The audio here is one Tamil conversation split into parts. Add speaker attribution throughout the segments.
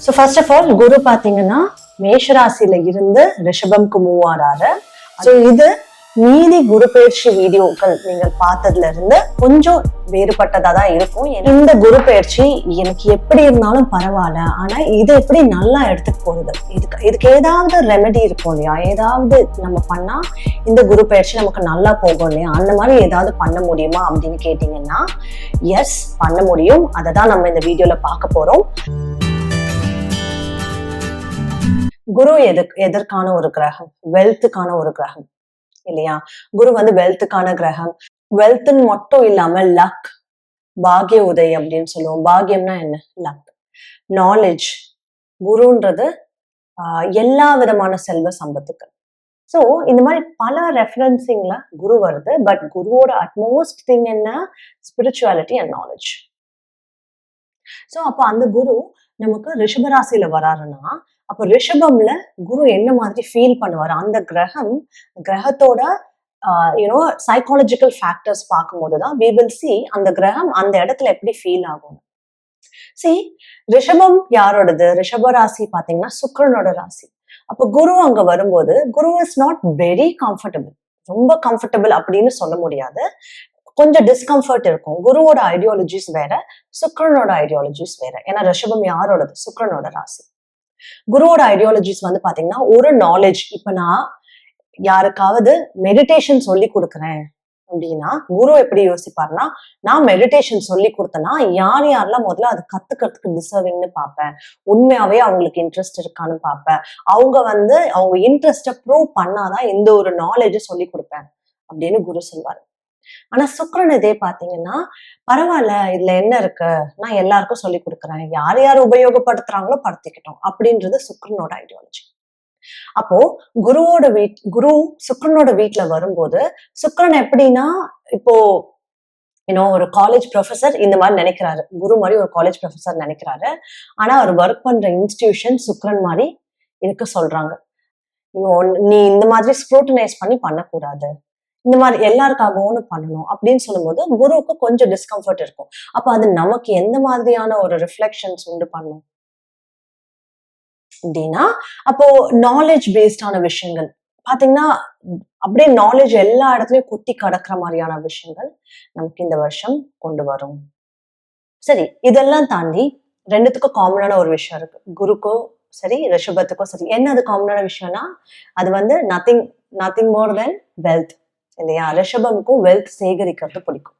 Speaker 1: ஸோ ஃபர்ஸ்ட் ஆஃப் ஆல் குரு பார்த்தீங்கன்னா மேஷராசியில இருந்து ரிஷபம்க்கு மூவ் ஆறாரு. ஸோ இது மீதி குரு பயிற்சி வீடியோக்கள் நீங்கள் பார்த்ததுல இருந்து கொஞ்சம் வேறுபட்டதா தான் இருக்கும். இந்த குரு பயிற்சி எனக்கு எப்படி இருந்தாலும் பரவாயில்ல, ஆனா இதை எப்படி நல்லா எடுத்துட்டு போறது, இதுக்கு ஏதாவது ரெமெடி இருக்கும் இல்லையா, ஏதாவது நம்ம பண்ணா இந்த குரு பயிற்சி நமக்கு நல்லா போகும் இல்லையா, அந்த மாதிரி ஏதாவது பண்ண முடியுமா அப்படின்னு கேட்டீங்கன்னா எஸ், பண்ண முடியும். அதை தான் நம்ம இந்த வீடியோல பார்க்க போறோம். குரு எதற்கான ஒரு கிரகம்? வெல்த்துக்கான ஒரு கிரகம் இல்லையா. குரு வந்து வெல்த்துக்கான கிரகம். வெல்த்ன்னு மட்டும் இல்லாம லக், பாகிய உதய் அப்படின்னு சொல்லுவோம். பாகியம்னா என்ன? Luck, knowledge. குருன்றது எல்லா விதமான செல்வ சம்பத்துக்கு. ஸோ இந்த மாதிரி பல ரெஃபரன்சிங்ல குரு வருது. பட் குருவோட அட்மோஸ்ட் திங் என்ன? Spirituality and knowledge. ஸோ அப்போ அந்த குரு நமக்கு ரிஷபராசியில வராருன்னா, அப்போ ரிஷபம்ல குரு என்ன மாதிரி ஃபீல் பண்ணுவாரு? அந்த கிரகத்தோட சைக்காலஜிக்கல் ஃபேக்டர்ஸ் பார்க்கும்போதுதான் we will see அந்த கிரகம் அந்த இடத்துல எப்படி ஃபீல் ஆகும். ரிஷபம் யாரோடது? ரிஷப ராசி பாத்தீங்கன்னா சுக்கிரனோட ராசி. அப்ப குரு அங்க வரும்போது குரு இஸ் நாட் வெரி கம்ஃபர்டபிள். ரொம்ப கம்ஃபர்டபிள் அப்படின்னு சொல்ல முடியாது, கொஞ்சம் டிஸ்கம்ஃபர்ட் இருக்கும். குருவோட ஐடியாலஜிஸ் வேற, சுக்கிரனோட ஐடியாலஜிஸ் வேற. ஏன்னா ரிஷபம் யாரோடது? சுக்கிரனோட ராசி. குருவோட ஐடியாலஜிஸ் வந்து பாத்தீங்கன்னா ஒரு நாலேஜ். இப்ப நான் யாருக்காவது மெடிடேஷன் சொல்லி கொடுக்குறேன் அப்படின்னா குரு எப்படி யோசிப்பாருன்னா, நான் மெடிடேஷன் சொல்லி கொடுத்தேன்னா யார் யாரெல்லாம் முதல்ல அது கத்துக்கிறதுக்கு டிசர்விங்னு பார்ப்பேன், உண்மையாவே அவங்களுக்கு இன்ட்ரெஸ்ட் இருக்கான்னு பார்ப்பேன், அவங்க இன்ட்ரெஸ்ட ப்ரூவ் பண்ணாதான் இந்த ஒரு நாலேஜ் சொல்லி கொடுப்பேன் அப்படின்னு குரு சொல்வாரு. ஆனா சுக்கிரன் இதே பாத்தீங்கன்னா, பரவாயில்ல இதுல என்ன இருக்கு, நான் எல்லாருக்கும் சொல்லி கொடுக்குறேன், யார் யார் உபயோகப்படுத்துறாங்களோ படுத்திக்கிட்டோம் அப்படின்றது சுக்கிரனோட ஐடியாலஜி. அப்போ குரு சுக்கிரனோட வீட்டுல வரும்போது சுக்கிரன் எப்படின்னா, இப்போ ஒரு காலேஜ் ப்ரொஃபசர் இந்த மாதிரி நினைக்கிறாரு, குரு மாதிரி ஒரு காலேஜ் ப்ரொஃபசர் நினைக்கிறாரு. ஆனா அவர் ஒர்க் பண்ற இன்ஸ்டிடியூஷன் சுக்கிரன் மாதிரி இருக்க சொல்றாங்க. நீ இந்த மாதிரி ஸ்க்ரூட்டனைஸ் பண்ணி பண்ணக்கூடாது, இந்த மாதிரி எல்லாருக்காகவும் பண்ணணும் அப்படின்னு சொல்லும்போது குருவுக்கு கொஞ்சம் டிஸ்கம்ஃபர்ட் இருக்கும். அப்ப அது நமக்கு எந்த மாதிரியான ஒரு ரிஃப்ளெக்ஷன்ஸ் உண்டு பண்ணும் அப்படின்னா, அப்போ நாலேஜ் பேஸ்டான விஷயங்கள் பாத்தீங்கன்னா அப்படியே நாலேஜ் எல்லா இடத்துலயும் கொட்டி கடக்கிற மாதிரியான விஷயங்கள் நமக்கு இந்த வருஷம் கொண்டு வரும். சரி, இதெல்லாம் தாண்டி ரெண்டுத்துக்கும் காமனான ஒரு விஷயம் இருக்கு. குருக்கும் சரி ரிஷபத்துக்கும் சரி. என்ன அது காமனான விஷயம்னா, அது வந்து நத்திங் மோர் தென் வெல்த் இல்லையா. ரிஷபமுக்கும் வெல்த் சேகரிக்கிறது பிடிக்கும்.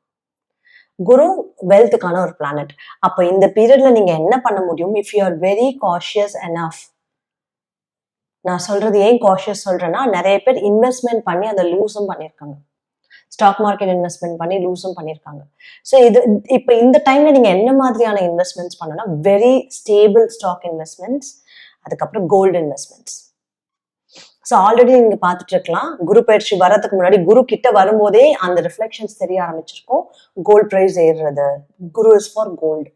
Speaker 1: குரு வெல்த்துக்கான ஒரு பிளானட். அப்ப இந்த பீரியட்ல நீங்க என்ன பண்ண முடியும்? If you are very cautious enough. நான் சொல்றது ஏன் காஷியஸ் சொல்றேன்னா, நிறைய பேர் இன்வெஸ்ட்மெண்ட் பண்ணி அதை லூஸும் பண்ணியிருக்காங்க. ஸ்டாக் மார்க்கெட் இன்வெஸ்ட்மெண்ட் பண்ணி லூஸும் பண்ணியிருக்காங்க. ஸோ இப்ப இந்த டைம்ல நீங்க என்ன மாதிரியான இன்வெஸ்ட்மெண்ட்ஸ் பண்ணணும்னா, வெரி ஸ்டேபிள் ஸ்டாக் இன்வெஸ்ட்மெண்ட்ஸ், அதுக்கப்புறம் கோல்டு இன்வெஸ்ட்மெண்ட்ஸ். ஸோ ஆல்ரெடி நீங்க பார்த்துட்டு இருக்கலாம், குரு பயிற்சி வரதுக்கு முன்னாடி குரு கிட்ட வரும்போதே அந்த ரிஃப்ளெக்ஷன்ஸ் தெரிய ஆரம்பிச்சிருக்கும். கோல்ட் பிரைஸ் ஏறுறது, Guru is for gold.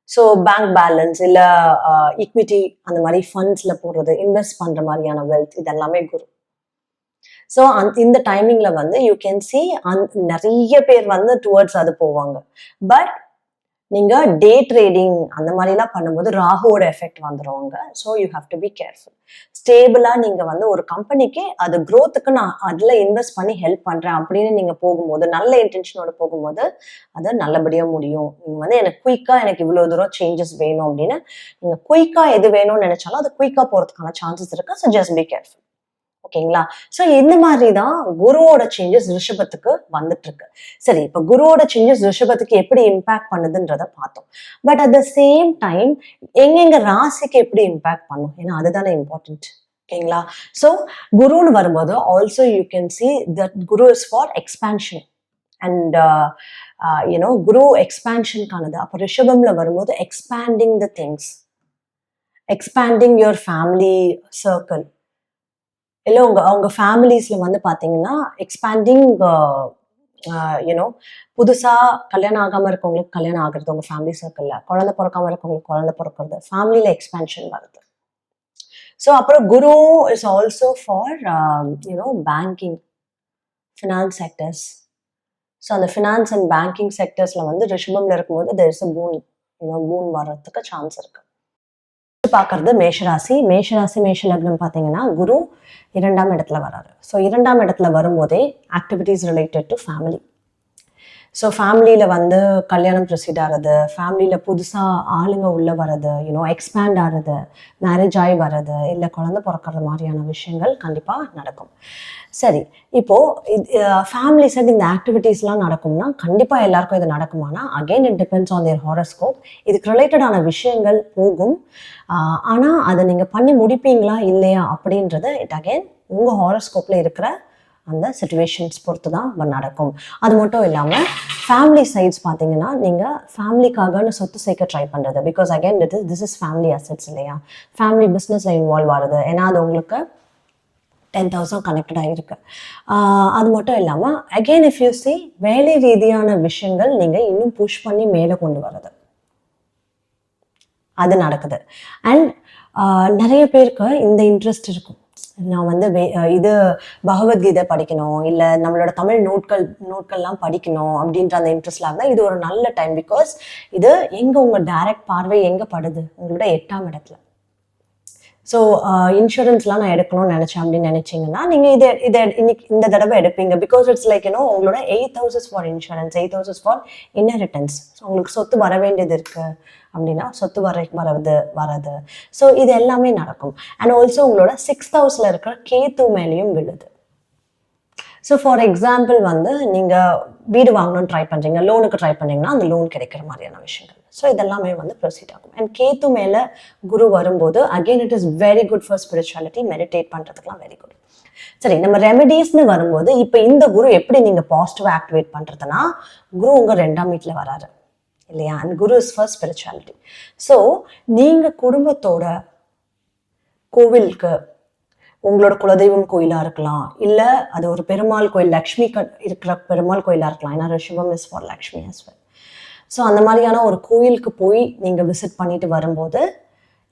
Speaker 1: So bank balance இல்ல ஈக்விட்டி அந்த மாதிரி ஃபண்ட்ஸ்ல போடுறது, இன்வெஸ்ட் பண்ற மாதிரியான வெல்த், இது எல்லாமே குரு. ஸோ இந்த டைமிங்ல வந்து யூ கேன் சி நிறைய பேர் வந்து டுவர்ட்ஸ் அது போவாங்க. பட் நீங்க டே ட்ரேடிங் அந்த மாதிரிலாம் பண்ணும்போது ராகுவோட எஃபெக்ட் வந்துடுவாங்க. So you have to be careful. ஸ்டேபிளா நீங்க வந்து ஒரு கம்பெனிக்கு அது க்ரோத்துக்கு நான் அதுல இன்வெஸ்ட் பண்ணி ஹெல்ப் பண்றேன் அப்படின்னு நீங்க போகும்போது, நல்ல இன்டென்ஷனோட போகும்போது அது நல்லபடியா முடியும். நீங்க வந்து எனக்கு குயிக்கா எனக்கு இவ்வளவு தூரம் சேஞ்சஸ் வேணும் அப்படின்னு நீங்க குயிக்கா எது வேணும்னு நினைச்சாலும் அது குயிக்கா போறதுக்கான சான்சஸ் இருக்கு. So just be careful. ஓகேங்களா. ஸோ இந்த மாதிரிதான் குருவோட சேஞ்சஸ் ரிஷபத்துக்கு வந்துட்டு இருக்கு. சரி, இப்ப குருவோட சேஞ்சஸ் ரிஷபத்துக்கு எப்படி இம்பாக்ட் பண்ணுதுன்றத பார்த்தோம். But at the same time எங்க ராசிக்கு எப்படி இம்பாக்ட் பண்ணும், ஏன்னா அதுதானே இம்பார்ட்டன்ட். ஓகேங்களா. ஸோ குருன்னு வரும்போது also you can see that Guru is for expansion and Guru எக்ஸ்பான்ஷனுக்கானது. அப்போ ரிஷபம்ல வரும்போது expanding the things, expanding your family circle, இல்லை அவங்க ஃபேமிலிஸ்ல வந்து பாத்தீங்கன்னா எக்ஸ்பேண்டிங், புதுசா கல்யாணம் ஆகாம இருக்கவங்களுக்கு கல்யாணம் ஆகுறது, உங்க ஃபேமிலி சர்க்கிள்ல குழந்தை பிறக்காம இருக்கவங்களுக்கு குழந்தை பிறக்கிறது, ஃபேமிலியில எக்ஸ்பேன்ஷன் வருது. ஸோ அப்புறம் Guru is also for banking, finance sectors. So அந்த ஃபினான்ஸ் அண்ட் பேங்கிங் செக்டர்ஸ்ல வந்து ரிஷபம்ல இருக்கும்போது there is a boon, boon வர்றதுக்கு சான்ஸ் இருக்கு. பார்க்கறது மேஷராசி. மேஷ லக்னம் பார்த்தீங்கன்னா குரு 2ஆம் இடத்துல வராரு. ஸோ 2ஆம் இடத்துல வரும்போதே activities related to family. So ஃபேமிலியில் வந்து கல்யாணம் ப்ரொசீட் ஆகிறது, ஃபேமிலியில் புதுசாக ஆளுங்க உள்ளே வர்றது, எக்ஸ்பேண்ட் ஆகிறது, மேரேஜ் ஆகி வர்றது, இல்லை குழந்தை பிறக்கிறது மாதிரியான விஷயங்கள் கண்டிப்பாக நடக்கும். சரி, இப்போது ஃபேமிலி சைடு இந்த ஆக்டிவிட்டீஸ்லாம் நடக்கும்னா கண்டிப்பாக எல்லாருக்கும் இது நடக்குமானா again it depends on their horoscope. இதுக்கு ரிலேட்டடான விஷயங்கள் போகும். ஆனால் அதை நீங்கள் பண்ணி முடிப்பீங்களா இல்லையா அப்படின்றது இட் அகெயின் உங்கள் ஹாரோஸ்கோப்பில் இருக்கிற அந்த சிச்சுவேஷன்ஸ் பொறுத்து தான் நடக்கும். அது மட்டும் இல்லாமல் ஃபேமிலி சைட்ஸ் பார்த்தீங்கன்னா நீங்கள் ஃபேமிலிக்காகன்னு சொத்து சேர்க்க ட்ரை பண்ணுறது, because again this is family assets இல்லையா. ஃபேமிலி பிஸ்னஸில் இன்வால்வ் ஆகுது, ஏன்னா அது உங்களுக்கு 10,000 கனெக்டடாக இருக்குது. அது மட்டும் இல்லாமல் அகெயின் இஃப் யூ சி வேலை ரீதியான விஷயங்கள் நீங்கள் இன்னும் புஷ் பண்ணி மேலே கொண்டு வர்றது அது நடக்குது. அண்ட் நிறைய பேருக்கு இந்த இன்ட்ரெஸ்ட் இருக்கும், நான் வந்து இது பகவத்கீதை படிக்கணும், இல்லை நம்மளோட தமிழ் நோட்கள்லாம் படிக்கணும் அப்படின்ற அந்த இன்ட்ரெஸ்ட்ல இருந்தால் இது ஒரு நல்ல டைம். பிகாஸ் இது எங்கே உங்கள் டைரக்ட் பார்வை எங்கே படுது, உங்களோட 8ஆம் இடத்துல. ஸோ இன்சூரன்ஸ்லாம் நான் எடுக்கணும்னு நினச்சேன் அப்படின்னு நினச்சிங்கன்னா நீங்கள் இதை இன்னைக்கு இந்த தடவை எடுப்பீங்க. பிகாஸ் இட்ஸ் லைக் உங்களோட 8 houses for insurance, 8 houses for inheritance. So உங்களுக்கு சொத்து வர வேண்டியது இருக்குது அப்படின்னா சொத்து வர்றது. ஸோ இது எல்லாமே நடக்கும். அண்ட் ஆல்சோ உங்களோட 6th ஹவுஸில் இருக்கிற கேத்து மேலேயும் விழுது. ஸோ ஃபார் எக்ஸாம்பிள் வந்து நீங்கள் வீடு வாங்கணும்னு ட்ரை பண்ணுறீங்க, லோனுக்கு ட்ரை பண்ணுறீங்கன்னா அந்த லோன் கிடைக்கிற மாதிரியான விஷயங்கள். ஸோ இதெல்லாமே வந்து ப்ரொசீட் ஆகும். அண்ட் கேத்து மேலே குரு வரும்போது again it is very good for spirituality, meditate பண்ணுறதுக்குலாம் வெரி குட். சரி, நம்ம ரெமெடிஸ்னு வரும்போது இப்போ இந்த குரு எப்படி நீங்கள் பாசிட்டிவாக ஆக்டிவேட் பண்ணுறதுனா, குரு உங்கள் 2ஆம் வீட்டில் வராரு இல்லையா. And Guru is for spirituality. So நீங்கள் குடும்பத்தோட கோவிலுக்கு, உங்களோட குலதெய்வம் கோயிலாக இருக்கலாம், இல்லை அது ஒரு பெருமாள் கோயில், லக்ஷ்மி இருக்கிற பெருமாள் கோயிலாக இருக்கலாம், ஏன்னா ரிஷபம் is for Lakshmi as well. So அந்த மாதிரியான ஒரு கோயிலுக்கு போய் நீங்கள் விசிட் பண்ணிட்டு வரும்போது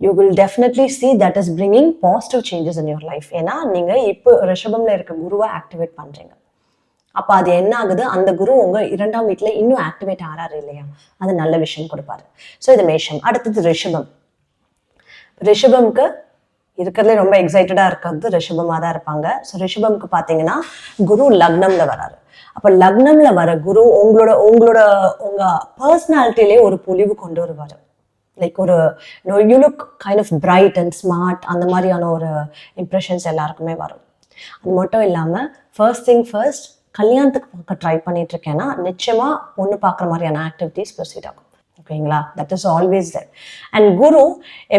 Speaker 1: you will definitely see that is bringing positive changes in your life. ஏன்னா நீங்கள் இப்போ ரிஷபம்ல இருக்க குருவை ஆக்டிவேட் பண்ணுறீங்க. அப்போ அது என்ன ஆகுது, அந்த குரு உங்கள் 2ஆம் வீட்டில் இன்னும் ஆக்டிவேட் ஆகிறாரு இல்லையா, அது நல்ல விஷயம் கொடுப்பாரு. ஸோ இது மேஷம். அடுத்தது ரிஷபம். ரிஷபம்க்கு இருக்கிறதுலே ரொம்ப எக்ஸைட்டடாக இருக்கிறது ரிஷபமாக தான் இருப்பாங்க. ஸோ ரிஷபம்க்கு பார்த்தீங்கன்னா குரு லக்னம்ல வராரு. அப்போ லக்னம்ல வர குரு உங்க பர்சனாலிட்டிலே ஒரு பொலிவு கொண்டு வருவார். லைக் ஒரு you look kind of bright and smart, அந்த மாதிரியான ஒரு இம்ப்ரெஷன்ஸ் எல்லாருக்குமே வரும். அது மட்டும் இல்லாமல் ஃபர்ஸ்ட் திங் ஃபர்ஸ்ட், கல்யாணத்துக்கு பார்க்க ட்ரை பண்ணிட்டு இருக்கேன்னா நிச்சயமா பொண்ணு பார்க்குற மாதிரியான ஆக்டிவிட்டீஸ் ப்ரொசீட் ஆகும். ஓகேங்களா, that is always there. And Guru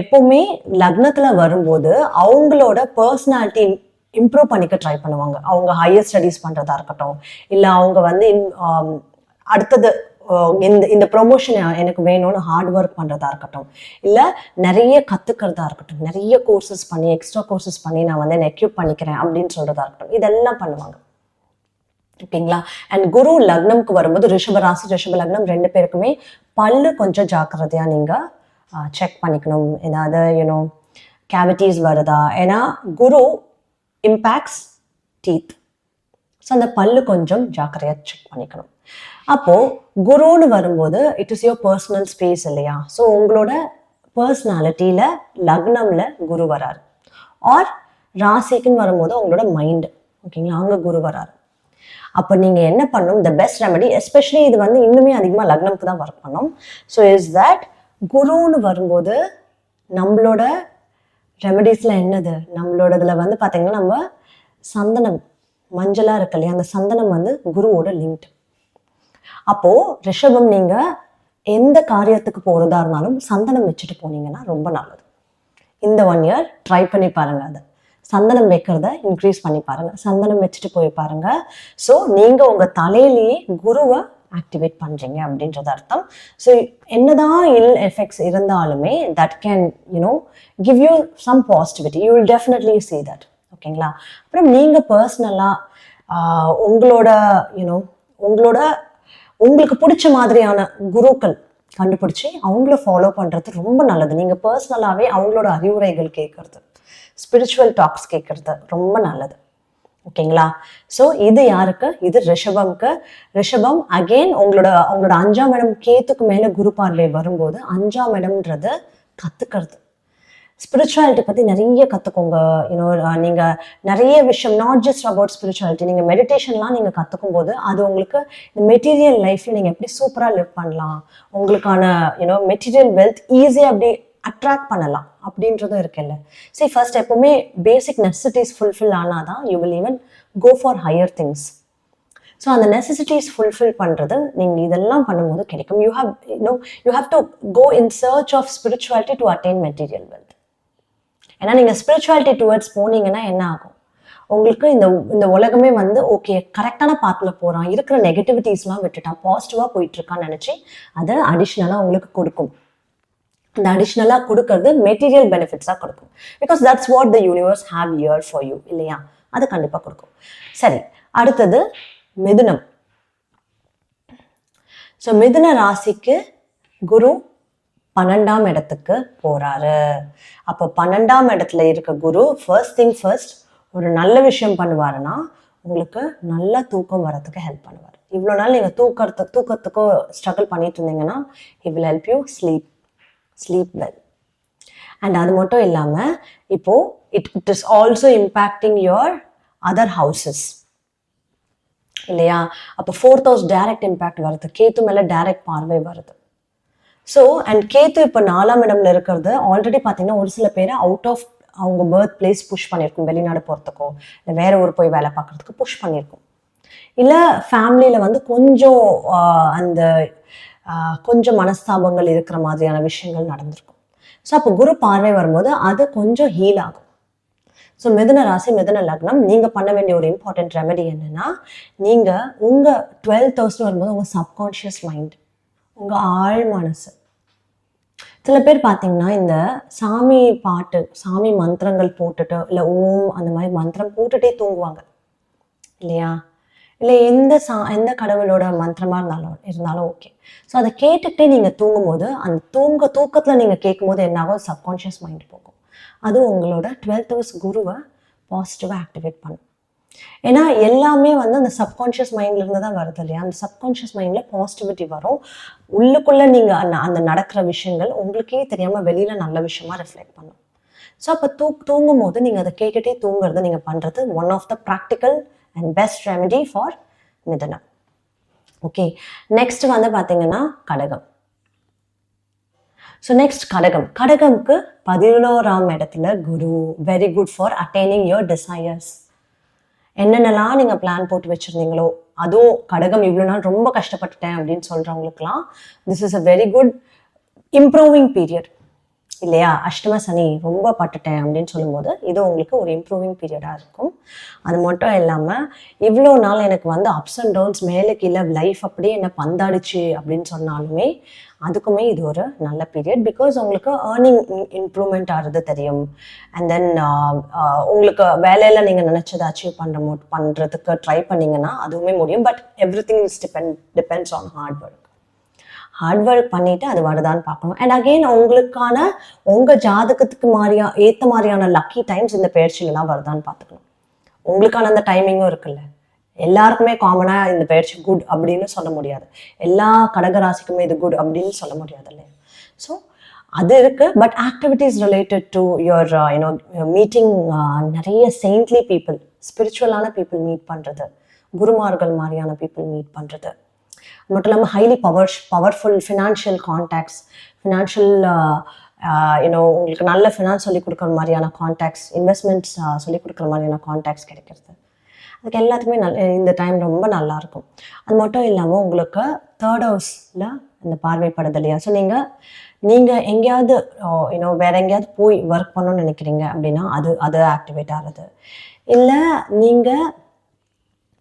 Speaker 1: எப்பவுமே லக்னத்துல வரும்போது அவங்களோட பர்சனாலிட்டி இம்ப்ரூவ் பண்ணிக்க ட்ரை பண்ணுவாங்க. அவங்க ஹையர் ஸ்டடீஸ் பண்ணுறதா இருக்கட்டும், இல்லை அவங்க வந்து அடுத்தது இந்த ப்ரொமோஷன் எனக்கு வேணும்னு ஹார்ட் ஒர்க் பண்ணுறதா இருக்கட்டும், இல்லை நிறைய கற்றுக்கிறதா இருக்கட்டும், நிறைய கோர்சஸ் பண்ணி எக்ஸ்ட்ரா கோர்சஸ் பண்ணி நான் வந்து எக்யூப் பண்ணிக்கிறேன் அப்படின்னு சொல்கிறதா இருக்கட்டும், இதெல்லாம் பண்ணுவாங்க. ஓகேங்களா. அண்ட் குரு லக்னம்க்கு வரும்போது ரிஷப ராசி ரிஷப லக்னம் 2 பேருக்குமே பல்லு கொஞ்சம் ஜாக்கிரதையாக நீங்கள் செக் பண்ணிக்கணும். ஏதாவது கேவிட்டிஸ் வருதா, ஏன்னா குரு இம்பேக்ட்ஸ் டீத். ஸோ அந்த பல்லு கொஞ்சம் ஜாக்கிரதையாக செக் பண்ணிக்கணும். அப்போது குருன்னு வரும்போது it is your personal space இல்லையா. ஸோ உங்களோட பர்சனாலிட்டியில் லக்னமில் குரு வராரு, ஆர் ராசிக்குன்னு வரும்போது உங்களோட மைண்டு, ஓகேங்களா, அங்கே குரு வராரு. அப்போ நீங்கள் என்ன பண்ணணும், த பெஸ்ட் ரெமெடி, எஸ்பெஷலி இது வந்து இன்னுமே அதிகமாக லக்னம்க்கு தான் ஒர்க் பண்ணணும். ஸோ இஸ் தட் குருன்னு வரும்போது நம்மளோட ரெமெடிஸில் என்னது, நம்மளோட இதில் வந்து பார்த்தீங்கன்னா நம்ம சந்தனம் மஞ்சளாக இருக்கு இல்லையா, அந்த சந்தனம் வந்து குருவோட லிங்க்டு. அப்போது ரிஷபம் நீங்கள் எந்த காரியத்துக்கு போகிறதா இருந்தாலும் சந்தனம் வச்சுட்டு போனீங்கன்னா ரொம்ப நல்லது. இந்த 1 year ட்ரை பண்ணி பாருங்கள். அதை சந்தனம் வைக்கிறத இன்க்ரீஸ் பண்ணி பாருங்கள், சந்தனம் வச்சுட்டு போய் பாருங்கள். ஸோ நீங்கள் உங்கள் தலையிலேயே குருவை ஆக்டிவேட் பண்ணுறீங்க அப்படின்றது அர்த்தம். ஸோ என்னதான் இல் எஃபெக்ட்ஸ் இருந்தாலுமே that can give you some positivity. You will definitely see that. ஓகேங்களா. அப்புறம் நீங்கள் பர்சனலாக உங்களுக்கு பிடிச்ச மாதிரியான குருக்கள் கண்டுபிடிச்சி அவங்கள ஃபாலோ பண்ணுறது ரொம்ப நல்லது. நீங்கள் பர்சனலாகவே அவங்களோட அறிவுரைகள் கேட்கறது, ஸ்பிரிச்சுவல் டாக்ஸ் கேட்கறது ரொம்ப நல்லது. ஓகேங்களா. ஸோ இது யாருக்கு, இது ரிஷபம்க்கு. ரிஷபம் அகெயின் உங்களோட 5ஆம் இடம் கேத்துக்கு மேலே குரு பார்வை வரும்போது 5ஆம் இடம்ன்றது கற்றுக்கிறது, ஸ்பிரிச்சுவாலிட்டி பற்றி நிறைய கற்றுக்கோங்க. நீங்கள் நிறைய விஷயம், நாட் ஜஸ்ட் அபவுட் ஸ்பிரிச்சுவாலிட்டி, நீங்கள் மெடிடேஷன்லாம் நீங்கள் கற்றுக்கும் போது அது உங்களுக்கு இந்த மெட்டீரியல் லைஃப்பில் நீங்கள் எப்படி சூப்பராக லிவ் பண்ணலாம், உங்களுக்கான மெட்டீரியல் வெல்த் ஈஸியாக அப்படி அட்ராக்ட் பண்ணலாம் அப்படின்றதும் இருக்குல்ல. சரி, ஃபர்ஸ்ட் எப்போவுமே பேசிக் நெசசிட்டிஸ் ஃபுல்ஃபில் ஆனால் தான் you will even go for higher things. So அந்த நெசசிட்டிஸ் ஃபுல்ஃபில் பண்ணுறது நீங்கள் இதெல்லாம் பண்ணும்போது கிடைக்கும். You have to go in search of spirituality to attain material wealth. ஏன்னா நீங்கள் ஸ்பிரிச்சுவாலிட்டி டுவர்ட்ஸ் போனீங்கன்னா என்ன ஆகும், உங்களுக்கு இந்த உலகமே வந்து ஓகே கரெக்டான பாத்தில் போகிறான், இருக்கிற நெகட்டிவிட்டிஸ்லாம் விட்டுட்டான், பாசிட்டிவாக போயிட்டுருக்கான்னு நினச்சி அதை அடிஷ்னலாக உங்களுக்கு கொடுக்கும். அந்த அடிஷ்னலாக கொடுக்கறது மெட்டீரியல் பெனிஃபிட்ஸாக கொடுக்கும். Because that's what the universe have year for you இல்லையா, அது கண்டிப்பாக கொடுக்கும். சரி, அடுத்தது மிதுனம். ஸோ மிதுன ராசிக்கு குரு 12ஆம் இடத்துக்கு போறாரு. அப்போ 12ஆம் இடத்துல இருக்க குரு ஃபர்ஸ்ட் திங் ஃபர்ஸ்ட் ஒரு நல்ல விஷயம் பண்ணுவாருன்னா உங்களுக்கு நல்ல தூக்கம் வரதுக்கு ஹெல்ப் பண்ணுவார். இவ்வளோ நாள் நீங்கள் தூக்கத்துக்கோ ஸ்ட்ரகிள் பண்ணிட்டு இருந்தீங்கன்னா he will help you sleep well. And அது மட்டும் இல்லாமல் இப்போ it is also impacting your other houses இல்லையா. அப்போ 4th house டைரக்ட் இம்பேக்ட் வருது, கேத்து மேலே டைரக்ட் பார்வை வருது. ஸோ அண்ட் கேத்து இப்போ 4ஆம் இடம்ல இருக்கிறது ஆல்ரெடி பார்த்தீங்கன்னா ஒரு சில பேரை அவுட் ஆஃப் அவங்க பர்த் பிளேஸ் புஷ் பண்ணியிருக்கும், வெளிநாடு போகிறதுக்கோ இல்லை வேற ஊர் போய் வேலை பார்க்குறதுக்கு புஷ் பண்ணியிருக்கும். இல்லை ஃபேமிலியில் வந்து கொஞ்சம் கொஞ்சம் மனஸ்தாபங்கள் இருக்கிற மாதிரியான விஷயங்கள் நடந்திருக்கும். ஸோ அப்போ குரு பார்வை வரும்போது அது கொஞ்சம் ஹீல் ஆகும். ஸோ மிதுன ராசி மிதுன லக்னம், நீங்கள் பண்ண வேண்டிய ஒரு இம்பார்ட்டன்ட் ரெமெடி என்னென்னா, நீங்கள் உங்கள் 12th house வரும்போது உங்கள் சப்கான்ஷியஸ் மைண்ட், உங்கள் ஆழ் மனசு. சில பேர் பார்த்தீங்கன்னா இந்த சாமி பாட்டு, சாமி மந்திரங்கள் போட்டுட்டு இல்லை ஓம் அந்த மாதிரி மந்திரம் போட்டுட்டே தூங்குவாங்க இல்லையா. இல்லை எந்த கடவுளோட மந்திரமாக இருந்தாலும் ஓகே. ஸோ அதை கேட்டுக்கிட்டே நீங்கள் தூங்கும்போது அந்த தூக்கத்தில் நீங்கள் கேட்கும்போது என்னாகும், சப்கான்ஷியஸ் மைண்ட் போகும். அது உங்களோட 12th house குருவை பாசிட்டிவாக ஆக்டிவேட் பண்ணும். ஏன்னா எல்லாமே வந்து அந்த சப்கான்ஷியஸ் மைண்ட்லேருந்து தான் வருது இல்லையா. அந்த சப்கான்ஷியஸ் மைண்டில் பாசிட்டிவிட்டி வரும். உள்ளுக்குள்ளே நீங்கள் அந்த நடக்கிற விஷயங்கள் உங்களுக்கே தெரியாமல் வெளியில் நல்ல விஷயமா ரிஃப்ளெக்ட் பண்ணும். ஸோ அப்போ தூங்கும் போது நீங்கள் அதை கேட்டுகிட்டே தூங்குறது நீங்கள் பண்ணுறது one of the practical and best remedy for மிதுனம். ஓகே, நெக்ஸ்ட் வந்து பார்த்தீங்கன்னா கடகம். ஸோ நெக்ஸ்ட் கடகம்க்கு 11ஆம் இடத்துல Guru, very good for attaining your desires. என்னென்னலாம் நீங்கள் பிளான் போட்டு வச்சுருந்தீங்களோ, அதுவும் கடகம் இவ்வளோ நாள் ரொம்ப கஷ்டப்பட்டுட்டேன் அப்படின்னு சொல்கிறவங்களுக்குலாம் this is a very good improving period இல்லையா. அஷ்டம சனி ரொம்ப பட்டுட்டேன் அப்படின்னு சொல்லும்போது இது உங்களுக்கு ஒரு இம்ப்ரூவிங் பீரியடாக இருக்கும். அது மட்டும் இல்லாமல் இவ்வளோ நாள் எனக்கு வந்து அப்ஸ் அண்ட் டவுன்ஸ் மேலே கீழே லைஃப் அப்படியே என்ன பந்தாடிச்சு அப்படின்னு சொன்னாலுமே அதுக்குமே இது ஒரு நல்ல பீரியட். பிகாஸ் உங்களுக்கு ஏர்னிங் இம்ப்ரூவ்மெண்ட் ஆகிறது தெரியும். அண்ட் தென் உங்களுக்கு வேலையில் நீங்கள் நினச்சதை அச்சீவ் பண்ணுறதுக்கு ட்ரை பண்ணிங்கன்னா அதுவுமே முடியும். But every thing is depends on hard work பண்ணிவிட்டு அது வருதான்னு பார்க்கணும். அண்ட் அகெயின் உங்கள் ஜாதகத்துக்கு ஏற்ற மாதிரியான லக்கி டைம்ஸ் இந்த பயிற்சியிலலாம் வருதான்னு பார்த்துக்கணும். உங்களுக்கான அந்த டைமிங்கும் இருக்குல்ல. எல்லாருக்குமே காமனாக இந்த பயிற்சி குட் அப்படின்னு சொல்ல முடியாது, எல்லா கடகராசிக்குமே இது குட் அப்படின்னு சொல்ல முடியாது இல்லையா. ஸோ அது இருக்குது. But activities related to your meeting நிறைய செயின்ட்லி பீப்புள், ஸ்பிரிச்சுவலான பீப்புள் மீட் பண்ணுறது, குருமார்கள் மாதிரியான பீப்புள் மீட் பண்ணுறது மட்டும் இல்லாமல் ஹைலி பவர்ஃபுல் ஃபினான்ஷியல் கான்டாக்ட்ஸ், உங்களுக்கு நல்ல ஃபினான்ஸ் சொல்லிக் கொடுக்குற மாதிரியான கான்டாக்ட்ஸ், இன்வெஸ்ட்மெண்ட்ஸ் சொல்லிக் கொடுக்குற மாதிரியான கான்டாக்ட்ஸ் கிடைக்கிறது, அதுக்கு எல்லாத்துக்குமே இந்த டைம் ரொம்ப நல்லாயிருக்கும். அது மட்டும் இல்லாமல் உங்களுக்கு 3rd ஹவுஸில் இந்த பார்வைப்படுது இல்லையா. ஸோ நீங்கள் எங்கேயாவது வேற எங்கேயாவது போய் ஒர்க் பண்ணணும்னு நினைக்கிறீங்க அப்படின்னா அது ஆக்டிவேட் ஆகுது. இல்லை நீங்கள்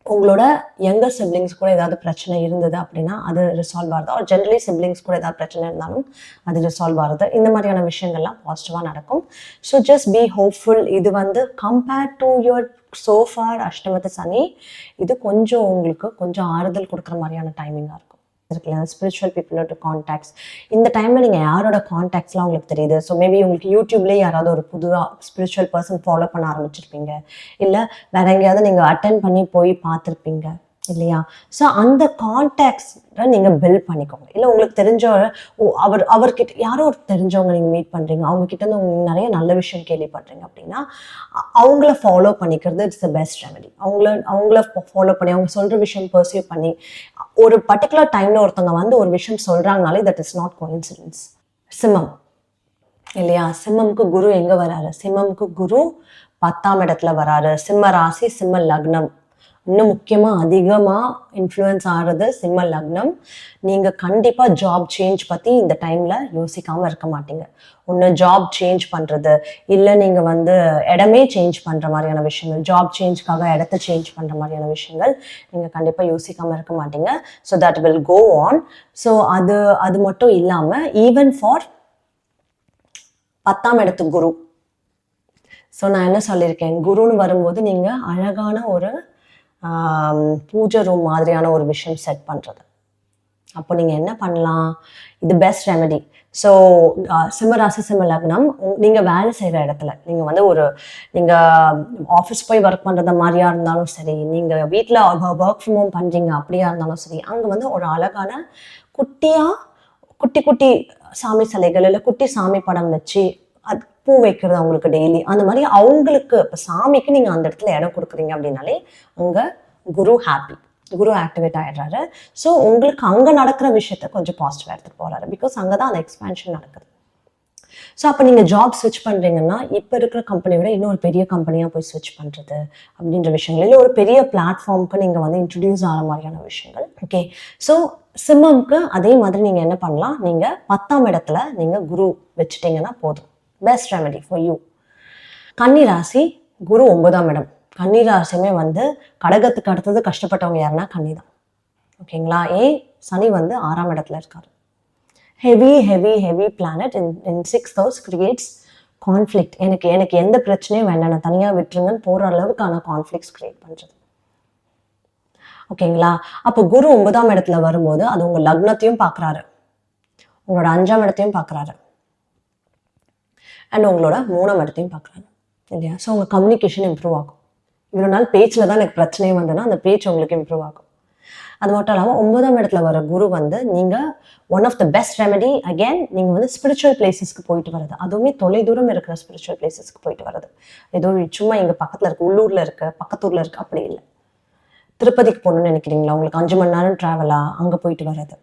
Speaker 1: உங்களோட யங்கர் சிப்ளிங்ஸ் கூட ஏதாவது பிரச்சனை இருந்தது அப்படின்னா அது ரிசால்வ் ஆகுது. ஒரு ஜென்ரலி சிப்ளிங்ஸ் கூட ஏதாவது பிரச்சனை இருந்தாலும் அது ரிசால்வ் ஆகுது. இந்த மாதிரியான விஷயங்கள்லாம் பாசிட்டிவாக நடக்கும். So just be hopeful. இது வந்து கம்பேர்ட் டு யுவர் சோஃபார் அஷ்டமத்து சனி இது கொஞ்சம் உங்களுக்கு கொஞ்சம் ஆறுதல் கொடுக்குற மாதிரியான டைமிங்காக இருக்கும். இருக்குல்ல, ஸ்பிரிச்சுவல் பீப்புளோட கான்டாக்ட்ஸ் இந்த டைமில் நீங்கள் யாரோட கான்டாக்ட்ஸ்லாம் உங்களுக்கு தெரியுது. ஸோ மேபி உங்களுக்கு யூடியூப்லேயே யாராவது ஒரு புதுவாக ஸ்பிரிச்சுவல் பர்சன் ஃபாலோ பண்ண ஆரம்பிச்சிருப்பீங்க, இல்லை வேற எங்கேயாவது நீங்கள் அட்டென்ட் பண்ணி போய் பார்த்துருப்பீங்க. இல்லையா? ஸோ அந்த கான்டாக்ட்ஸை நீங்கள் பில்ட் பண்ணிக்கோங்க. இல்லை உங்களுக்கு தெரிஞ்ச அவர்கிட்ட யாரோ ஒரு தெரிஞ்சவங்க நீங்கள் மீட் பண்ணுறீங்க, அவங்கக்கிட்ட இருந்து உங்களுக்கு நிறைய நல்ல விஷயம் கேள்விப்படுறீங்க அப்படின்னா அவங்கள ஃபாலோ பண்ணிக்கிறது இட்ஸ் த பெஸ்ட் ரெமெடி. அவங்கள ஃபாலோ பண்ணி அவங்க சொல்கிற விஷயம் பர்சீவ் பண்ணி ஒரு பர்டிகுலர் டைமில் ஒருத்தவங்க வந்து ஒரு விஷயம் சொல்கிறாங்கனாலே தட் இஸ் நாட் கோஇன்சிடென்ஸ். சிம்மம் இல்லையா? சிம்மம்க்கு குரு எங்கே வராரு? சிம்மம்க்கு குரு 10ஆம் இடத்துல வராரு. சிம்ம ராசி, சிம்ம லக்னம். இன்னும் முக்கியமாக அதிகமாக இன்ஃப்ளூயன்ஸ் ஆகிறது சிம்ம லக்னம். நீங்கள் கண்டிப்பாக ஜாப் சேஞ்ச் பற்றி இந்த டைமில் யோசிக்காமல் இருக்க மாட்டீங்க. ஒன்று ஜாப் சேஞ்ச் பண்ணுறது, இல்லை நீங்கள் வந்து இடமே சேஞ்ச் பண்ணுற மாதிரியான விஷயங்கள், ஜாப் சேஞ்ச்காக இடத்த சேஞ்ச் பண்ணுற மாதிரியான விஷயங்கள் நீங்கள் கண்டிப்பாக யோசிக்காமல் இருக்க மாட்டீங்க. So that will go on. So அது மட்டும் இல்லாமல் ஈவன் ஃபார் 10ஆம் இடத்து குரு. ஸோ நான் என்ன சொல்லியிருக்கேன், குருன்னு வரும்போது நீங்கள் அழகான ஒரு பூஜை ரூம் மாதிரியான ஒரு விஷயம் செட் பண்ணுறது. அப்போ நீங்கள் என்ன பண்ணலாம், இது பெஸ்ட் ரெமெடி. ஸோ சிம்மராசி சிம்ம லக்னம், நீங்கள் வேலை செய்கிற இடத்துல நீங்கள் வந்து நீங்கள் ஆஃபீஸ் போய் ஒர்க் பண்ணுறது மாதிரியா இருந்தாலும் சரி, நீங்கள் வீட்டில் ஒர்க் ஃப்ரம் ஹோம் பண்ணுறீங்க அப்படியா இருந்தாலும் சரி, அங்கே வந்து ஒரு அழகான குட்டி குட்டி சாமி சிலைகள் இல்லை குட்டி சாமி படம் வச்சு அது பூ வைக்கிறது அவங்களுக்கு டெய்லி. அந்த மாதிரி அவங்களுக்கு இப்போ சாமிக்கு நீங்கள் அந்த இடத்துல இடம் கொடுக்குறீங்க அப்படின்னாலே அங்கே குரு ஹாப்பி, குரு ஆக்டிவேட் ஆகிடுறாரு. ஸோ உங்களுக்கு அங்கே நடக்கிற விஷயத்த கொஞ்சம் பாசிட்டிவாக எடுத்துகிட்டு போகிறாரு. பிகாஸ் அங்கே தான் அந்த எக்ஸ்பேன்ஷன் நடக்குது. ஸோ அப்போ நீங்கள் ஜாப் ஸ்விட்ச் பண்ணுறீங்கன்னா இப்போ இருக்கிற கம்பெனியை விட இன்னொரு பெரிய கம்பெனியாக போய் ஸ்விட்ச் பண்ணுறது அப்படின்ற விஷயங்கள், இல்லை ஒரு பெரிய பிளாட்ஃபார்முக்கு நீங்கள் வந்து இன்ட்ரடியூஸ் ஆகிற மாதிரியான விஷயங்கள். ஓகே, ஸோ சிம்மம்க்கு அதே மாதிரி நீங்கள் என்ன பண்ணலாம், நீங்கள் 10ஆம் இடத்துல நீங்கள் குரு வச்சுட்டிங்கன்னா போதும். Best remedy for you. கன்னி ராசி, குரு 9ஆம் இடம். கன்னி ராசியுமே வந்து கடகத்துக்கு அடுத்தது கஷ்டப்பட்டவங்க யாருன்னா கன்னி தான். ஓகேங்களா? சனி வந்து 6ஆம் இடத்துல இருக்காரு. ஹெவி பிளானட் இன் 6th house கிரியேட்ஸ் கான்ஃப்ளிக்ட். எனக்கு எந்த பிரச்சனையும் வேண்டாம், நான் தனியாக விட்டுருங்கன்னு போகிற அளவுக்கான கான்ஃப்ளிக்ஸ் கிரியேட் பண்ணுறது. ஓகேங்களா? அப்போ குரு 9ஆம் இடத்துல வரும்போது அது உங்கள் லக்னத்தையும் பார்க்குறாரு, உங்களோட 5ஆம் இடத்தையும் பார்க்குறாரு, அண்ட் உங்களோட 3ஆம் இடத்தையும் பார்க்குறாங்க இல்லையா? ஸோ உங்கள் கம்யூனிகேஷன் இம்ப்ரூவ் ஆகும். இவ்வளோ நாள் பேச்சில் தான் எனக்கு பிரச்சனையே வந்ததுன்னா அந்த பேச்சு உங்களுக்கு இம்ப்ரூவ் ஆகும். அது மட்டும் இல்லாமல் 9ஆம் இடத்துல வர குரு வந்து நீங்கள் one of the best remedy again நீங்கள் வந்து ஸ்பிரிச்சுவல் பிளேசஸ்க்கு போயிட்டு வர்றது, அதுவுமே தொலைதூரம் இருக்கிற ஸ்பிரிச்சுவல் பிளேசஸ்க்கு போயிட்டு வர்றது. ஏதோ சும்மா எங்கள் பக்கத்தில் இருக்குது, உள்ளூரில் இருக்குது, பக்கத்தூரில் இருக்குது அப்படி இல்லை. திருப்பதிக்கு போகணுன்னு நினைக்கிறீங்களா, உங்களுக்கு 5 மணி நேரம் ட்ராவலாக அங்கே போயிட்டு வர்றது,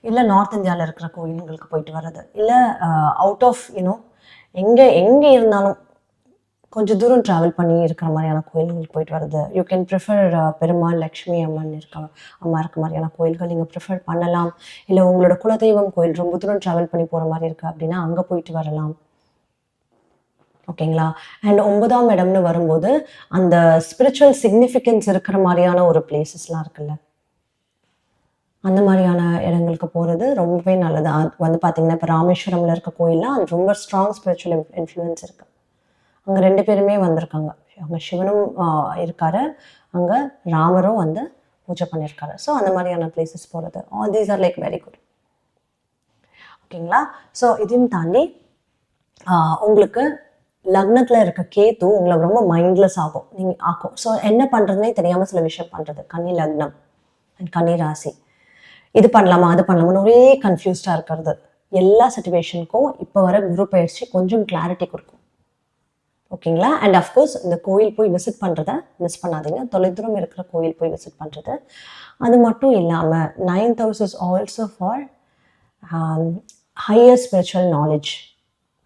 Speaker 1: இல்லை நார்த் இந்தியாவில் இருக்கிற கோயில்களுக்கு போயிட்டு வர்றது, இல்லை அவுட் ஆஃப் எங்கே இருந்தாலும் கொஞ்சம் தூரம் ட்ராவல் பண்ணி இருக்கிற மாதிரியான கோயில்களுக்கு போயிட்டு வர்றது. You can prefer Perumal, Lakshmi அம்மன் அம்மா இருக்க மாதிரியான கோயில்கள் நீங்கள் ப்ரிஃபர் பண்ணலாம். இல்லை உங்களோட குலதெய்வம் கோயில் ரொம்ப தூரம் ட்ராவல் பண்ணி போகிற மாதிரி இருக்குது அப்படின்னா அங்கே போயிட்டு வரலாம். ஓகேங்களா? அண்ட் 9ஆம் இடம்னு வரும்போது அந்த ஸ்பிரிச்சுவல் சிக்னிஃபிகன்ஸ் இருக்கிற மாதிரியான ஒரு பிளேசஸ்லாம் இருக்குல்ல, அந்த மாதிரியான இடங்களுக்கு போகிறது ரொம்பவே நல்லது. அது வந்து பார்த்தீங்கன்னா இப்போ ராமேஸ்வரமில் இருக்க கோயில்லாம் அது ரொம்ப ஸ்ட்ராங் ஸ்பிரிச்சுவல் இன்ஃப்ளூயன்ஸ் இருக்குது. அங்கே 2 பேருமே வந்திருக்காங்க. அங்கே சிவனும் இருக்காரு, அங்கே ராமரும் வந்து பூஜை பண்ணியிருக்காரு. ஸோ அந்த மாதிரியான பிளேசஸ் போகிறது, all these are like very good. ஓகேங்களா? ஸோ இதையும் தாண்டி உங்களுக்கு லக்னத்தில் இருக்க கேத்து உங்களை ரொம்ப மைண்ட்லெஸ் ஆகும். ஸோ என்ன பண்ணுறதுனே தெரியாமல் சில விஷயம் பண்ணுறது. கன்னி லக்னம் அண்ட் கன்னி ராசி, இது பண்ணலாமா அது பண்ணலாமான்னு ஒரே கன்ஃபியூஸ்டாக இருக்கிறது. எல்லா சிச்சுவேஷனுக்கும் இப்போ வர குரு பயிற்சி கொஞ்சம் கிளாரிட்டி கொடுக்கும். ஓகேங்களா? அண்ட் அஃப்கோர்ஸ் இந்த கோயில் போய் விசிட் பண்ணுறதை மிஸ் பண்ணாதீங்க. தொலைதூரம் இருக்கிற கோயில் போய் விசிட் பண்ணுறது. அது மட்டும் இல்லாமல் 9th house is also for higher spiritual knowledge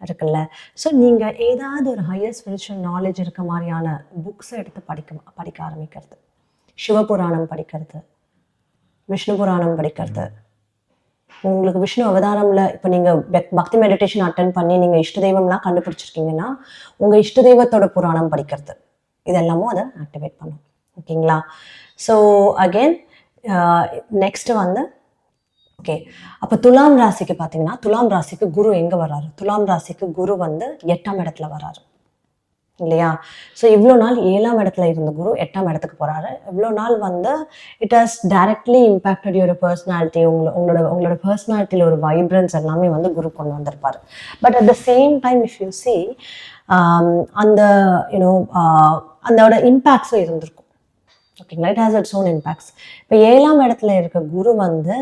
Speaker 1: இருக்குல்ல. ஸோ நீங்கள் ஏதாவது ஒரு ஹையர் ஸ்பிரிச்சுவல் நாலேஜ் இருக்க மாதிரியான புக்ஸை எடுத்து படிக்க ஆரம்பிக்கிறது. சிவபுராணம் படிக்கிறது, விஷ்ணு புராணம் படிக்கிறது. உங்களுக்கு விஷ்ணு அவதாரம்ல இப்போ நீங்கள் பக்தி மெடிடேஷன் அட்டன் பண்ணி நீங்கள் இஷ்ட தெய்வம்லாம் கண்டுபிடிச்சிருக்கீங்கன்னா உங்கள் இஷ்ட தெய்வத்தோட புராணம் படிக்கிறது, இதெல்லாமும் அதை ஆக்டிவேட் பண்ணும். ஓகேங்களா? ஸோ அகெயின் நெக்ஸ்ட்டு வந்து ஓகே, அப்போ துலாம் ராசிக்கு பார்த்தீங்கன்னா துலாம் ராசிக்கு குரு எங்கே வர்றாரு? துலாம் ராசிக்கு குரு வந்து 8ஆம் இடத்துல வர்றாரு இல்லையா? ஸோ இவ்வளோ நாள் 7ஆம் இடத்துல இருந்த குரு 8ஆம் இடத்துக்கு போகிறாரு. இவ்வளோ நாள் வந்து it has directly impacted your personality. உங்களோட பர்சனாலிட்டியில் ஒரு வைப்ரன்ஸ் எல்லாமே வந்து குரு கொண்டு வந்திருப்பார். But at the same time if you see அந்த அதோட இம்பேக்ட்ஸும் இருந்திருக்கும். ஓகேங்களா. It has its own impacts. இப்போ 7ஆம் இடத்துல இருக்க குரு வந்து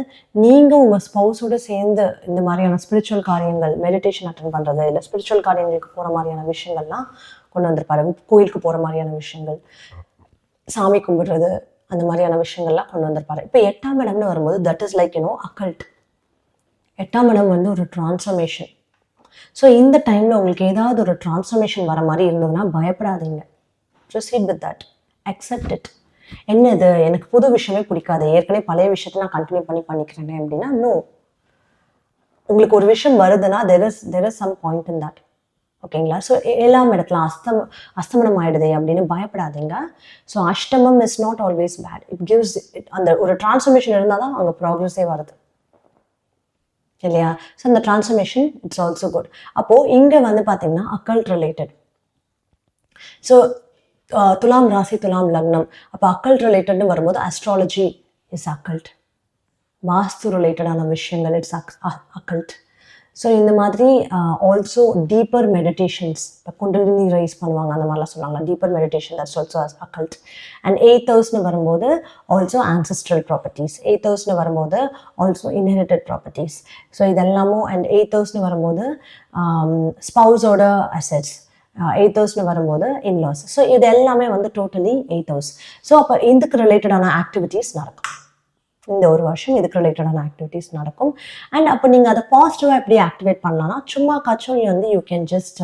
Speaker 1: நீங்கள் உங்கள் ஸ்பௌஸோடு சேர்ந்து இந்த மாதிரியான ஸ்பிரிச்சுவல் காரியங்கள், மெடிடேஷன் அட்டன் பண்ணுறது, இல்லை ஸ்பிரிச்சுவல் காரியங்களுக்கு போகிற மாதிரியான விஷயங்கள்லாம் கொண்டு வந்திருப்பாரு. கோயிலுக்கு போகிற மாதிரியான விஷயங்கள், சாமி கும்பிடுறது, அந்த மாதிரியான விஷயங்கள்லாம் கொண்டு வந்திருப்பாரு. இப்போ 8ஆம் இடம்னு வரும்போது தட் இஸ் லைக் அக்கல்ட். 8ஆம் இடம் வந்து ஒரு டிரான்ஸ்ஃபர்மேஷன். ஸோ இந்த டைமில் உங்களுக்கு ஏதாவது ஒரு டிரான்ஸ்ஃபர்மேஷன் வர மாதிரி இருந்ததுன்னா பயப்படாதீங்க. Proceed with that, accept it. என்னது, எனக்கு புது விஷயமே பிடிக்காது, ஏற்கனவே பழைய விஷயத்தை நான் கண்டினியூ பண்ணிக்கிறேன் அப்படின்னா, நோ. உங்களுக்கு ஒரு விஷயம் வருதுன்னா there is some point in that. ஓகேங்களா. ஸோ 7ஆம் இடத்துல அஸ்தமனம் ஆயிடுது அப்படின்னு பயப்படாதீங்க. ஸோ அஷ்டமம் is not always bad. It gives அந்த ஒரு டிரான்ஸ்ஃபர்மேஷன் இருந்தால் தான் அங்கே ப்ராக்ரஸே வருது இல்லையா. ஸோ அந்த டிரான்ஸ்ஃபர்மேஷன் இட்ஸ் ஆல்சோ குட். அப்போது இங்கே வந்து பார்த்தீங்கன்னா அக்கல்ட் ரிலேட்டட். ஸோ துலாம் ராசி, துலாம் லக்னம். அப்போ அக்கல்ட் ரிலேட்டட்னு வரும்போது அஸ்ட்ராலஜி இஸ் அக்கல்ட். வாஸ்து ரிலேட்டடான விஷயங்கள் இட்ஸ் அக்கல்ட். ஸோ இந்த மாதிரி ஆல்சோ டீப்பர் மெடிடேஷன்ஸ், இப்போ குண்டலினி ரைஸ் பண்ணுவாங்க அந்த மாதிரிலாம் சொல்லுவாங்க. Deeper meditation that's also occult. And 8th ஹவுஸ்னு வரும்போது ஆல்சோ ஆன்செஸ்ட்ரல் ப்ராப்பர்ட்டிஸ். 8th ஹவுஸ்னு வரும்போது ஆல்சோ இன்ஹெரிட்டட் ப்ராப்பர்ட்டிஸ். ஸோ இதெல்லாமும். அண்ட் 8th ஹவுஸ்னு வரும்போது ஸ்பௌஸோட அசெட்ஸ். 8th ஹவுஸ்னு வரும்போது இன்லாஸ். ஸோ இது எல்லாமே வந்து டோட்டலி 8th ஹவுஸ். ஸோ அப்போ இதுக்கு ரிலேட்டடான ஆக்டிவிட்டீஸ் நடக்கும். இந்த ஒரு வருஷம் இதுக்கு ரிலேட்டடான ஆக்டிவிட்டீஸ் நடக்கும். அண்ட் அப்போ நீங்கள் அதை பாசிட்டிவாக எப்படி ஆக்டிவேட் பண்ணலாம்னா, சும்மா காச்சும் வந்து யூ கேன் ஜஸ்ட்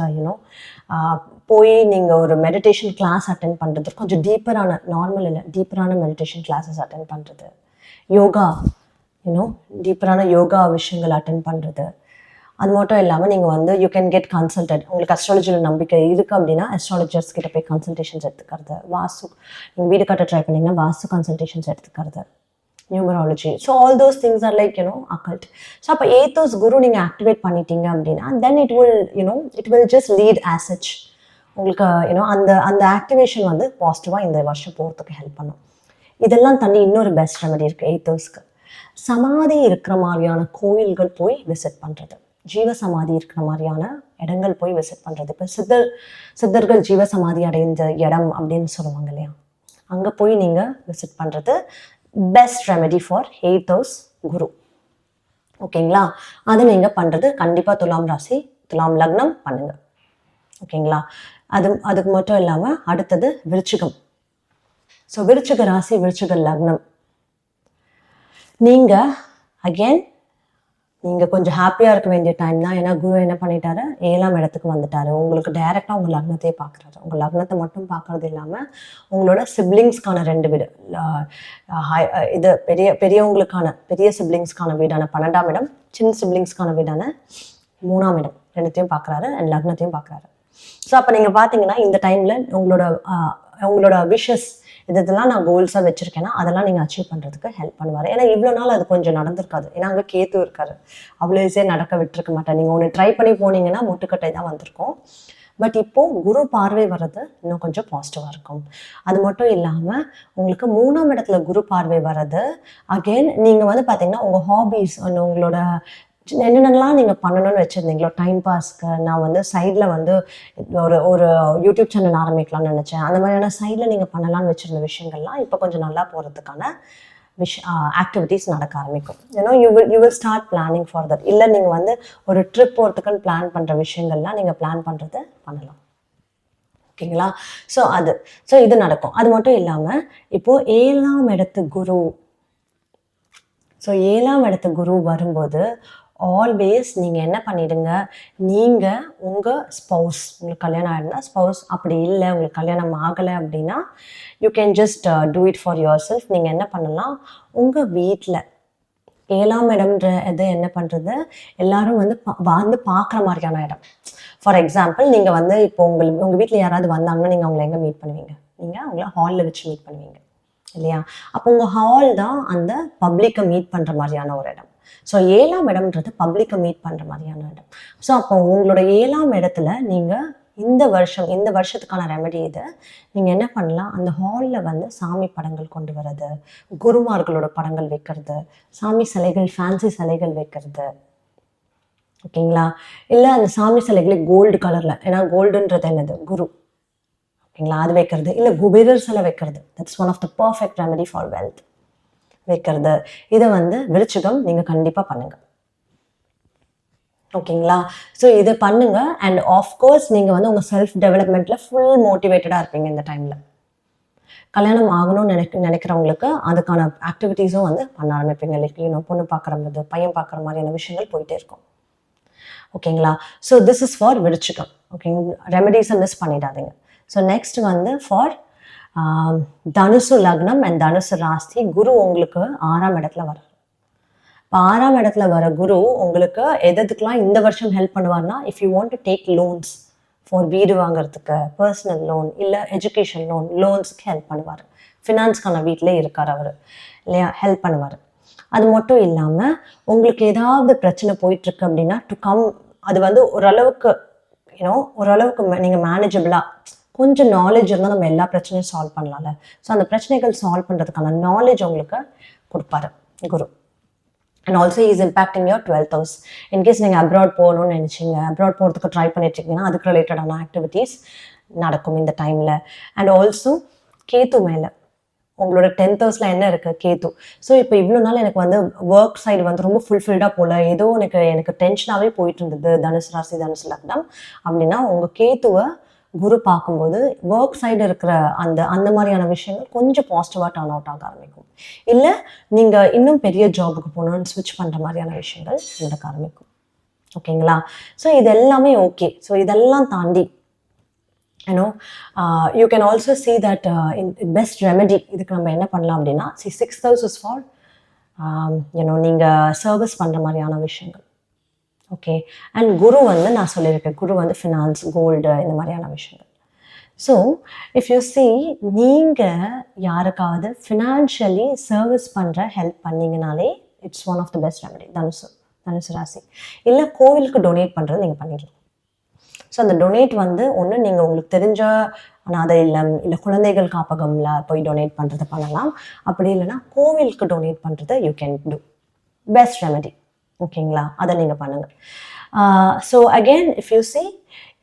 Speaker 1: போய் நீங்கள் ஒரு மெடிடேஷன் கிளாஸ் அட்டென்ட் பண்ணுறது, கொஞ்சம் டீப்பரான, நார்மல் இல்லை, டீப்பரான மெடிடேஷன் கிளாஸஸ் அட்டென்ட் பண்ணுறது, யோகா டீப்பரான யோகா விஷயங்கள் அட்டென்ட் பண்ணுறது. அது மட்டும் இல்லாமல் நீங்கள் வந்து யூ கேன் கெட் கன்சல்டட். உங்களுக்கு அஸ்ட்ராலஜியில் நம்பிக்கை இருக்குது அப்படின்னா அஸ்ட்ராலஜர்ஸ் கிட்ட போய் கன்சல்டேஷன்ஸ் எடுத்துக்கிறது. வாஸ்து, நீங்கள் வீடு கட்ட ட்ரை பண்ணிங்கன்னா வாஸ்து கன்சல்டேஷன்ஸ் எடுத்துக்கிறது, numerology. So all those things are like occult. So அப்போ 8th ஹவுஸ் குரு நீங்கள் ஆக்டிவேட் பண்ணிட்டீங்க அப்படின்னா then it will just lead as such. உங்களுக்கு அந்த ஆக்டிவேஷன் வந்து பாசிட்டிவாக இந்த வருஷம் போகிறதுக்கு ஹெல்ப் பண்ணும். இதெல்லாம் தாண்டி இன்னொரு பெஸ்ட் ரெமெடி இருக்குது 8th ஹவுஸ்க்கு. சமாதி இருக்கிற மாதிரியான கோயில்கள் போய் விசிட் பண்ணுறது, ஜீவ சமாதி இருக்கிற மாதிரியான இடங்கள் போய் விசிட் பண்ணுறது. இப்போ சித்தர்கள் ஜீவ சமாதி அடைந்த இடம் அப்படின்னு சொல்லுவாங்க இல்லையா, அங்கே போய் நீங்கள் விசிட் பண்ணுறது best remedy for 8th house Guru. ஓகேங்களா. அதை நீங்கள் பண்ணுறது கண்டிப்பாக துலாம் ராசி, துலாம் லக்னம் பண்ணுங்க. ஓகேங்களா. அதுக்கு மட்டும் இல்லாமல் அடுத்தது விருச்சிகம். ஸோ விருச்சிக ராசி, விருச்சிக லக்னம். நீங்கள் கொஞ்சம் ஹாப்பியாக இருக்க வேண்டிய டைம் தான். ஏன்னா குரு என்ன பண்ணிட்டாரு, 7ஆம் இடத்துக்கு வந்துட்டாரு. உங்களுக்கு டைரெக்டாக உங்கள் லக்னத்தையே பார்க்குறாரு. உங்கள் லக்னத்தை மட்டும் பார்க்கறது இல்லாமல் உங்களோட சிப்ளிங்ஸ்க்கான 2 வீடு, இது பெரியவங்களுக்கான பெரிய சிப்ளிங்ஸ்க்கான வீடான 12ஆம் இடம், சின்ன சிப்ளிங்ஸ்க்கான வீடான 3ஆம் இடம், 2த்தையும் பார்க்குறாரு அண்ட் லக்னத்தையும் பார்க்குறாரு. ஸோ அப்போ நீங்கள் பார்த்தீங்கன்னா இந்த டைமில் உங்களோட விஷஸ் இதெல்லாம் நான் கோல்ஸாக வச்சுருக்கேன்னா அதெல்லாம் நீங்கள் அச்சீவ் பண்ணுறதுக்கு ஹெல்ப் பண்ணுவார். ஏன்னா இவ்வளோ நாள் அது கொஞ்சம் நடந்திருக்காது. ஏன்னா அங்கே கேத்து இருக்காரு, அவ்வளோ ஈஸியாக நடக்க விட்டுருக்க மாட்டேன். நீங்கள் ஒன்று ட்ரை பண்ணி போனீங்கன்னா முட்டுக்கட்டை தான் வந்திருக்கும். பட் இப்போது குரு பார்வை வர்றது இன்னும் கொஞ்சம் பாசிட்டிவாக இருக்கும். அது மட்டும் இல்லாமல் உங்களுக்கு 3ஆம் இடத்துல குரு பார்வை வர்றது அகெயின் நீங்கள் வந்து பார்த்தீங்கன்னா உங்கள் ஹாபீஸ், உங்களோட என்னென்னலாம் நீங்கள் பண்ணணும்னு வச்சுருந்தீங்களோ டைம் பாஸ்க்கு, நான் வந்து சைடில் வந்து ஒரு யூடியூப் சேனல் ஆரம்பிக்கலாம்னு நினச்சேன், அந்த மாதிரியான சைடில் நீங்கள் பண்ணலான்னு வச்சுருந்த விஷயங்கள்லாம் இப்போ கொஞ்சம் நல்லா போகிறதுக்கான ஆக்டிவிட்டீஸ் நடக்க ஆரம்பிக்கும். You will start planning for that. இல்லை நீங்கள் வந்து ஒரு ட்ரிப் போகிறதுக்குன்னு பிளான் பண்ணுற விஷயங்கள்லாம் நீங்கள் பிளான் பண்ணுறது பண்ணலாம். ஓகேங்களா. ஸோ இது நடக்கும். அது மட்டும் இல்லாமல் இப்போது 7ஆம் இடத்து குரு. ஸோ 7ஆம் இடத்து குரு வரும்போது ஆல்வேஸ் நீங்கள் என்ன பண்ணிடுங்க, நீங்கள் உங்கள் ஸ்பௌஸ், உங்களுக்கு கல்யாணம் ஆகிடுனா ஸ்பௌஸ், அப்படி இல்லை உங்களுக்கு கல்யாணம் ஆகலை அப்படின்னா you can just do it for your self. நீங்கள் என்ன பண்ணலாம், உங்கள் வீட்டில் 7ஆம் இடம்ன்ற இது என்ன பண்ணுறது, எல்லாரும் வந்து பார்க்குற மாதிரியான இடம். ஃபார் எக்ஸாம்பிள் நீங்கள் வந்து இப்போ உங்கள் வீட்டில் யாராவது வந்தாங்கன்னா நீங்கள் அவங்கள எங்கே மீட் பண்ணுவீங்க, நீங்கள் அவங்கள ஹாலில் வச்சு மீட் பண்ணுவீங்க இல்லையா. அப்போ உங்கள் ஹால் தான் அந்த பப்ளிக்கை மீட் பண்ணுற மாதிரியான ஒரு இடம். ஸோ 7ஆம் இடம்ன்றது பப்ளிக்கை மீட் பண்ணுற மாதிரியான இடம். ஸோ அப்போ உங்களோட 7ஆம் இடத்துல நீங்கள் இந்த வருஷத்துக்கான ரெமெடி இது. நீங்கள் என்ன பண்ணலாம், அந்த ஹாலில் வந்து சாமி படங்கள் கொண்டு வர்றது, குருமார்களோட படங்கள் வைக்கிறது, சாமி சிலைகள், ஃபேன்சி சிலைகள் வைக்கிறது. ஓகேங்களா. இல்லை அந்த சாமி சிலைகளே கோல்டு கலரில், ஏன்னா கோல்டுன்றது என்னது, குரு. ஓகேங்களா? அது வைக்கிறது, இல்லை குபேரர் சிலை வைக்கிறது, that's one of the perfect remedy for wealth வைக்கிறது. இதை வந்து விருச்சிகம் நீங்கள் கண்டிப்பாக பண்ணுங்கள். ஓகேங்களா? ஸோ இதை பண்ணுங்க. அண்ட் ஆஃப்கோர்ஸ் நீங்கள் வந்து உங்கள் செல்ஃப் டெவலப்மெண்ட்டில் ஃபுல் மோட்டிவேட்டடாக இருப்பீங்க இந்த டைமில். கல்யாணம் ஆகணும்னு நினைக்கிறவங்களுக்கு அதுக்கான ஆக்டிவிட்டீஸும் வந்து பண்ண ஆரம்பிப்பீங்க. லைக் பொண்ணு பார்க்குறது, பையன் பார்க்குற மாதிரியான விஷயங்கள் போயிட்டே இருக்கும். ஓகேங்களா? ஸோ திஸ் இஸ் ஃபார் விருச்சிகம். ஓகேங்க, ரெமெடிஸை மிஸ் பண்ணிடாதீங்க. ஸோ நெக்ஸ்ட் வந்து ஃபார் தனுசு லக்னம் அண்ட் தனுசு ராசி. குரு உங்களுக்கு 6ஆம் இடத்துல வர. இப்போ 6ஆம் இடத்துல வர குரு உங்களுக்கு எதுக்கெல்லாம் இந்த வருஷம் ஹெல்ப் பண்ணுவார்னா, if you want to take loans for வீடு வாங்குறதுக்கு, பர்சனல் லோன், இல்லை எஜுகேஷன் லோன்ஸ்க்கு ஹெல்ப் பண்ணுவார். ஃபினான்ஸ்க்கான வீட்டிலே இருக்கார் அவர் இல்லையா, ஹெல்ப் பண்ணுவார். அது மட்டும் இல்லாமல் உங்களுக்கு ஏதாவது பிரச்சனை போயிட்டுருக்கு அப்படின்னா டு கம், அது வந்து ஓரளவுக்கு ஓரளவுக்கு நீங்கள் மேனேஜபிளாக கொஞ்சம் நாலேஜ் இருந்தால் நம்ம எல்லா பிரச்சனையும் சால்வ் பண்ணலாம்ல. ஸோ அந்த பிரச்சனைகள் சால்வ் பண்ணுறதுக்கான நாலேஜ் உங்களுக்கு கொடுப்பாரு Guru. And also is impacting your 12th house. In case நீங்கள் அப்ராட் போகணும்னு நினச்சிங்க, அப்ராட் போகிறதுக்கு ட்ரை பண்ணிட்டுருக்கீங்கன்னா அதுக்கு ரிலேட்டடான ஆக்டிவிட்டீஸ் நடக்கும் இந்த டைமில். அண்ட் ஆல்சோ கேத்து மேலே உங்களோட 10th house என்ன இருக்குது, கேத்து. ஸோ இப்போ இவ்வளோ நாள் எனக்கு வந்து ஒர்க் சைடு வந்து ரொம்ப ஃபுல்ஃபில்டாக போகல, ஏதோ எனக்கு டென்ஷனாகவே போயிட்டு இருந்தது தனுசு ராசி தனுசு லக்னம் அப்படின்னா, உங்கள் கேத்துவை குரு பார்க்கும்போது ஒர்க் சைடு இருக்கிற அந்த மாதிரியான விஷயங்கள் கொஞ்சம் பாசிட்டிவாக டர்ன் அவுட் ஆக ஆரம்பிக்கும். இல்லை நீங்கள் இன்னும் பெரிய ஜாபுக்கு போகணுன்னு ஸ்விட்ச் பண்ணுற மாதிரியான விஷயங்கள் நடக்க ஆரம்பிக்கும். ஓகேங்களா? ஸோ இது எல்லாமே ஓகே. ஸோ இதெல்லாம் தாண்டி you can also see that in best remedy இதுக்கு நம்ம என்ன பண்ணலாம் அப்படின்னா, 6th house is for நீங்கள் சர்வீஸ் பண்ணுற மாதிரியான விஷயங்கள். ஓகே, அண்ட் குரு வந்து நான் சொல்லியிருக்கேன், குரு வந்து ஃபினான்ஸ், கோல்டு, இந்த மாதிரியான விஷயங்கள். ஸோ இஃப் யூ see, நீங்கள் யாருக்காவது ஃபினான்ஷியலி சர்வீஸ் பண்ணுற ஹெல்ப் பண்ணிங்கனாலே it's one of the best remedy. தனுசு ராசி. இல்லை கோவிலுக்கு டொனேட் பண்ணுறது நீங்கள் பண்ணிடலாம். ஸோ அந்த டொனேட் வந்து ஒன்று நீங்கள் உங்களுக்கு தெரிஞ்ச அனாதை இல்லம் இல்லை குழந்தைகள் காப்பகம்ல போய் டொனேட் பண்ணுறது பண்ணலாம். அப்படி இல்லைன்னா கோவிலுக்கு டொனேட் பண்ணுறது you can do. Best remedy. ஓகேங்களா? அதை நீங்கள் பண்ணுங்கள். So again if you see,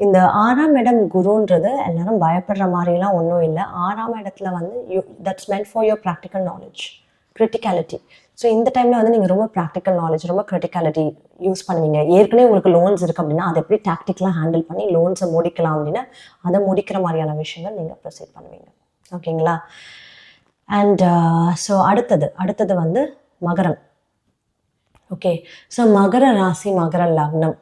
Speaker 1: இந்த 6ஆம் இடம் குருன்றது எல்லாரும் பயப்படுற மாதிரிலாம் ஒன்றும் இல்லை. 6ஆம் இடத்துல வந்து that's meant for your practical knowledge, criticality. So இந்த டைமில் வந்து நீங்கள் ரொம்ப ப்ராக்டிக்கல் நாலேஜ், ரொம்ப கிரிட்டிகாலிட்டி யூஸ் பண்ணுவீங்க. ஏற்கனவே உங்களுக்கு லோன்ஸ் இருக்குது அப்படின்னா அதை எப்படி டாக்டிக்கலாக ஹேண்டில் பண்ணி லோன்ஸை முடிக்கலாம் அப்படின்னா அதை முடிக்கிற மாதிரியான விஷயங்கள் நீங்கள் ப்ரொசீட் பண்ணுவீங்க. ஓகேங்களா? அண்ட் ஸோ அடுத்தது வந்து மகரம். ஓகே, ஸோ மகர ராசி மகர லக்னம்.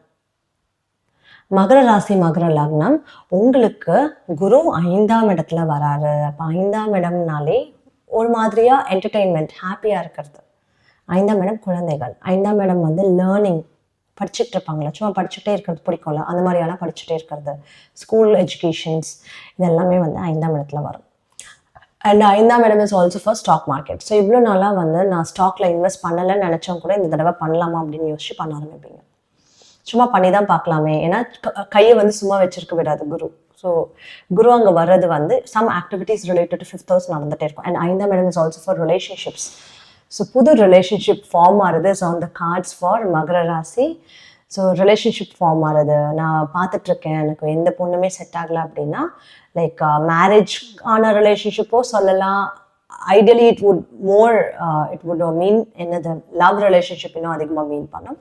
Speaker 1: மகர ராசி மகர லக்னம் உங்களுக்கு குரு 5ஆம் இடத்துல வராரு. அப்போ 5ஆம் இடம்னாலே ஒரு மாதிரியாக என்டர்டெயின்மெண்ட், ஹாப்பியாக இருக்கிறது. 5ஆம் இடம் குழந்தைகள். 5ஆம் இடம் வந்து லேர்னிங், படிச்சுட்டு இருப்பாங்களா, சும்மா படிச்சுட்டே இருக்கிறது பிடிக்கும்ல, அந்த மாதிரியான படிச்சுட்டே இருக்கிறது, ஸ்கூல் எஜுகேஷன்ஸ், இதெல்லாமே வந்து 5ஆம் இடத்துல வரும். அண்ட் 5ஆம் இடம் is also for stock market. So இவ்வளோ நாளாக வந்து நான் ஸ்டாக்ல இன்வெஸ்ட் பண்ணலைன்னு நினச்சவங்க கூட இந்த தடவை பண்ணலாமா அப்படின்னு யோசிச்சு பண்ண ஆரம்பிப்பீங்க. சும்மா பண்ணி தான் பார்க்கலாமே, ஏன்னா கையை வந்து சும்மா வச்சிருக்க விடாது குரு. ஸோ குரு அங்கே வர்றது வந்து some activities related to 5th house நடந்துகிட்டே இருக்கும். அண்ட் 5ஆம் இடம் is also for relationships. So புது ரிலேஷன்ஷிப் ஃபார்ம் ஆகுது. ஸோ அந்த கார்ட்ஸ் ஃபார் மகர ராசி. ஸோ ரிலேஷன்ஷிப் ஃபார்ம் ஆகுது. நான் பார்த்துட்ருக்கேன், எனக்கு எந்த பொண்ணுமே செட் ஆகலை அப்படின்னா, லைக் மேரேஜ் ஆன ரிலேஷன்ஷிப்போ சொல்லலாம். ஐடியலி இட் வுட் மீன் என்னது, லவ் ரிலேஷன்ஷிப் இன்னும் அதிகமாக மீன் பண்ணும்.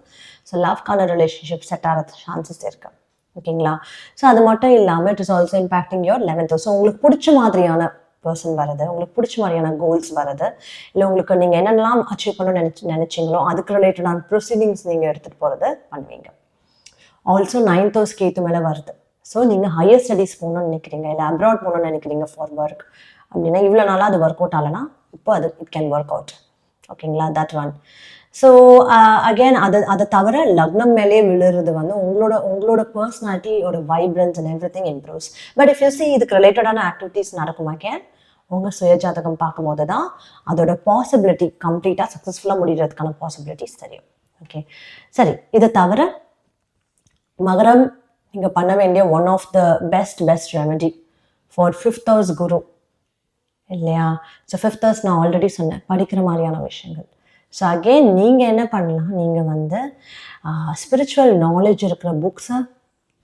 Speaker 1: ஸோ லவ்க்கான ரிலேஷன்ஷிப் செட் ஆகிறது சான்சஸ் இருக்கு. ஓகேங்களா? ஸோ அது மட்டும் இல்லாமல் it is also impacting your 11th house. So உங்களுக்கு பிடிச்ச மாதிரியான பர்சன் வருது, உங்களுக்கு பிடிச்ச மாதிரியான கோல்ஸ் வருது, இல்லை உங்களுக்கு நீங்கள் என்னென்னலாம் அச்சீவ் பண்ணணும்னு நினச்சிங்களோ அதுக்கு ரிலேட்டடான ப்ரொசீடிங்ஸ் நீங்கள் எடுத்துகிட்டு போகிறது பண்ணுவீங்க. ஆல்சோ 9th house கேத்து மேலே வருது. ஸோ நீங்கள் ஹையர் ஸ்டடீஸ் போகணும்னு நினைக்கிறீங்க, இல்லை அப்ராட் போகணும்னு நினைக்கிறீங்க ஃபார் ஒர்க் அப்படின்னா, இவ்வளோ நாளாக அது ஒர்க் அவுட் ஆகலைன்னா இப்போ அது இட் கேன் ஒர்க் அவுட். ஓகேங்களா? That one. ஸோ அகெயின் அதை தவிர லக்னம் மேலே விழுறது வந்து உங்களோட பர்சனாலிட்டியோட vibrance and everything improves. But if you see, இதுக்கு ரிலேட்டடான ஆக்டிவிட்டீஸ் நடக்குமா கேன் உங்கள் சுயஜாதகம் பார்க்கும்போது தான் அதோட பாசிபிலிட்டி கம்ப்ளீட்டாக சக்ஸஸ்ஃபுல்லாக முடிகிறதுக்கான பாசிபிலிட்டிஸ் தெரியும். ஓகே, சரி. இதை தவிர மகரம் நீங்கள் பண்ண வேண்டிய one of the best remedy for 5th house Guru இல்லையா? ஸோ 5th house நான் ஆல்ரெடி சொன்னேன், படிக்கிற மாதிரியான விஷயங்கள். ஸோ அகெயின் நீங்கள் என்ன பண்ணலாம், நீங்கள் வந்து ஸ்பிரிச்சுவல் நாலேஜ் இருக்கிற புக்ஸை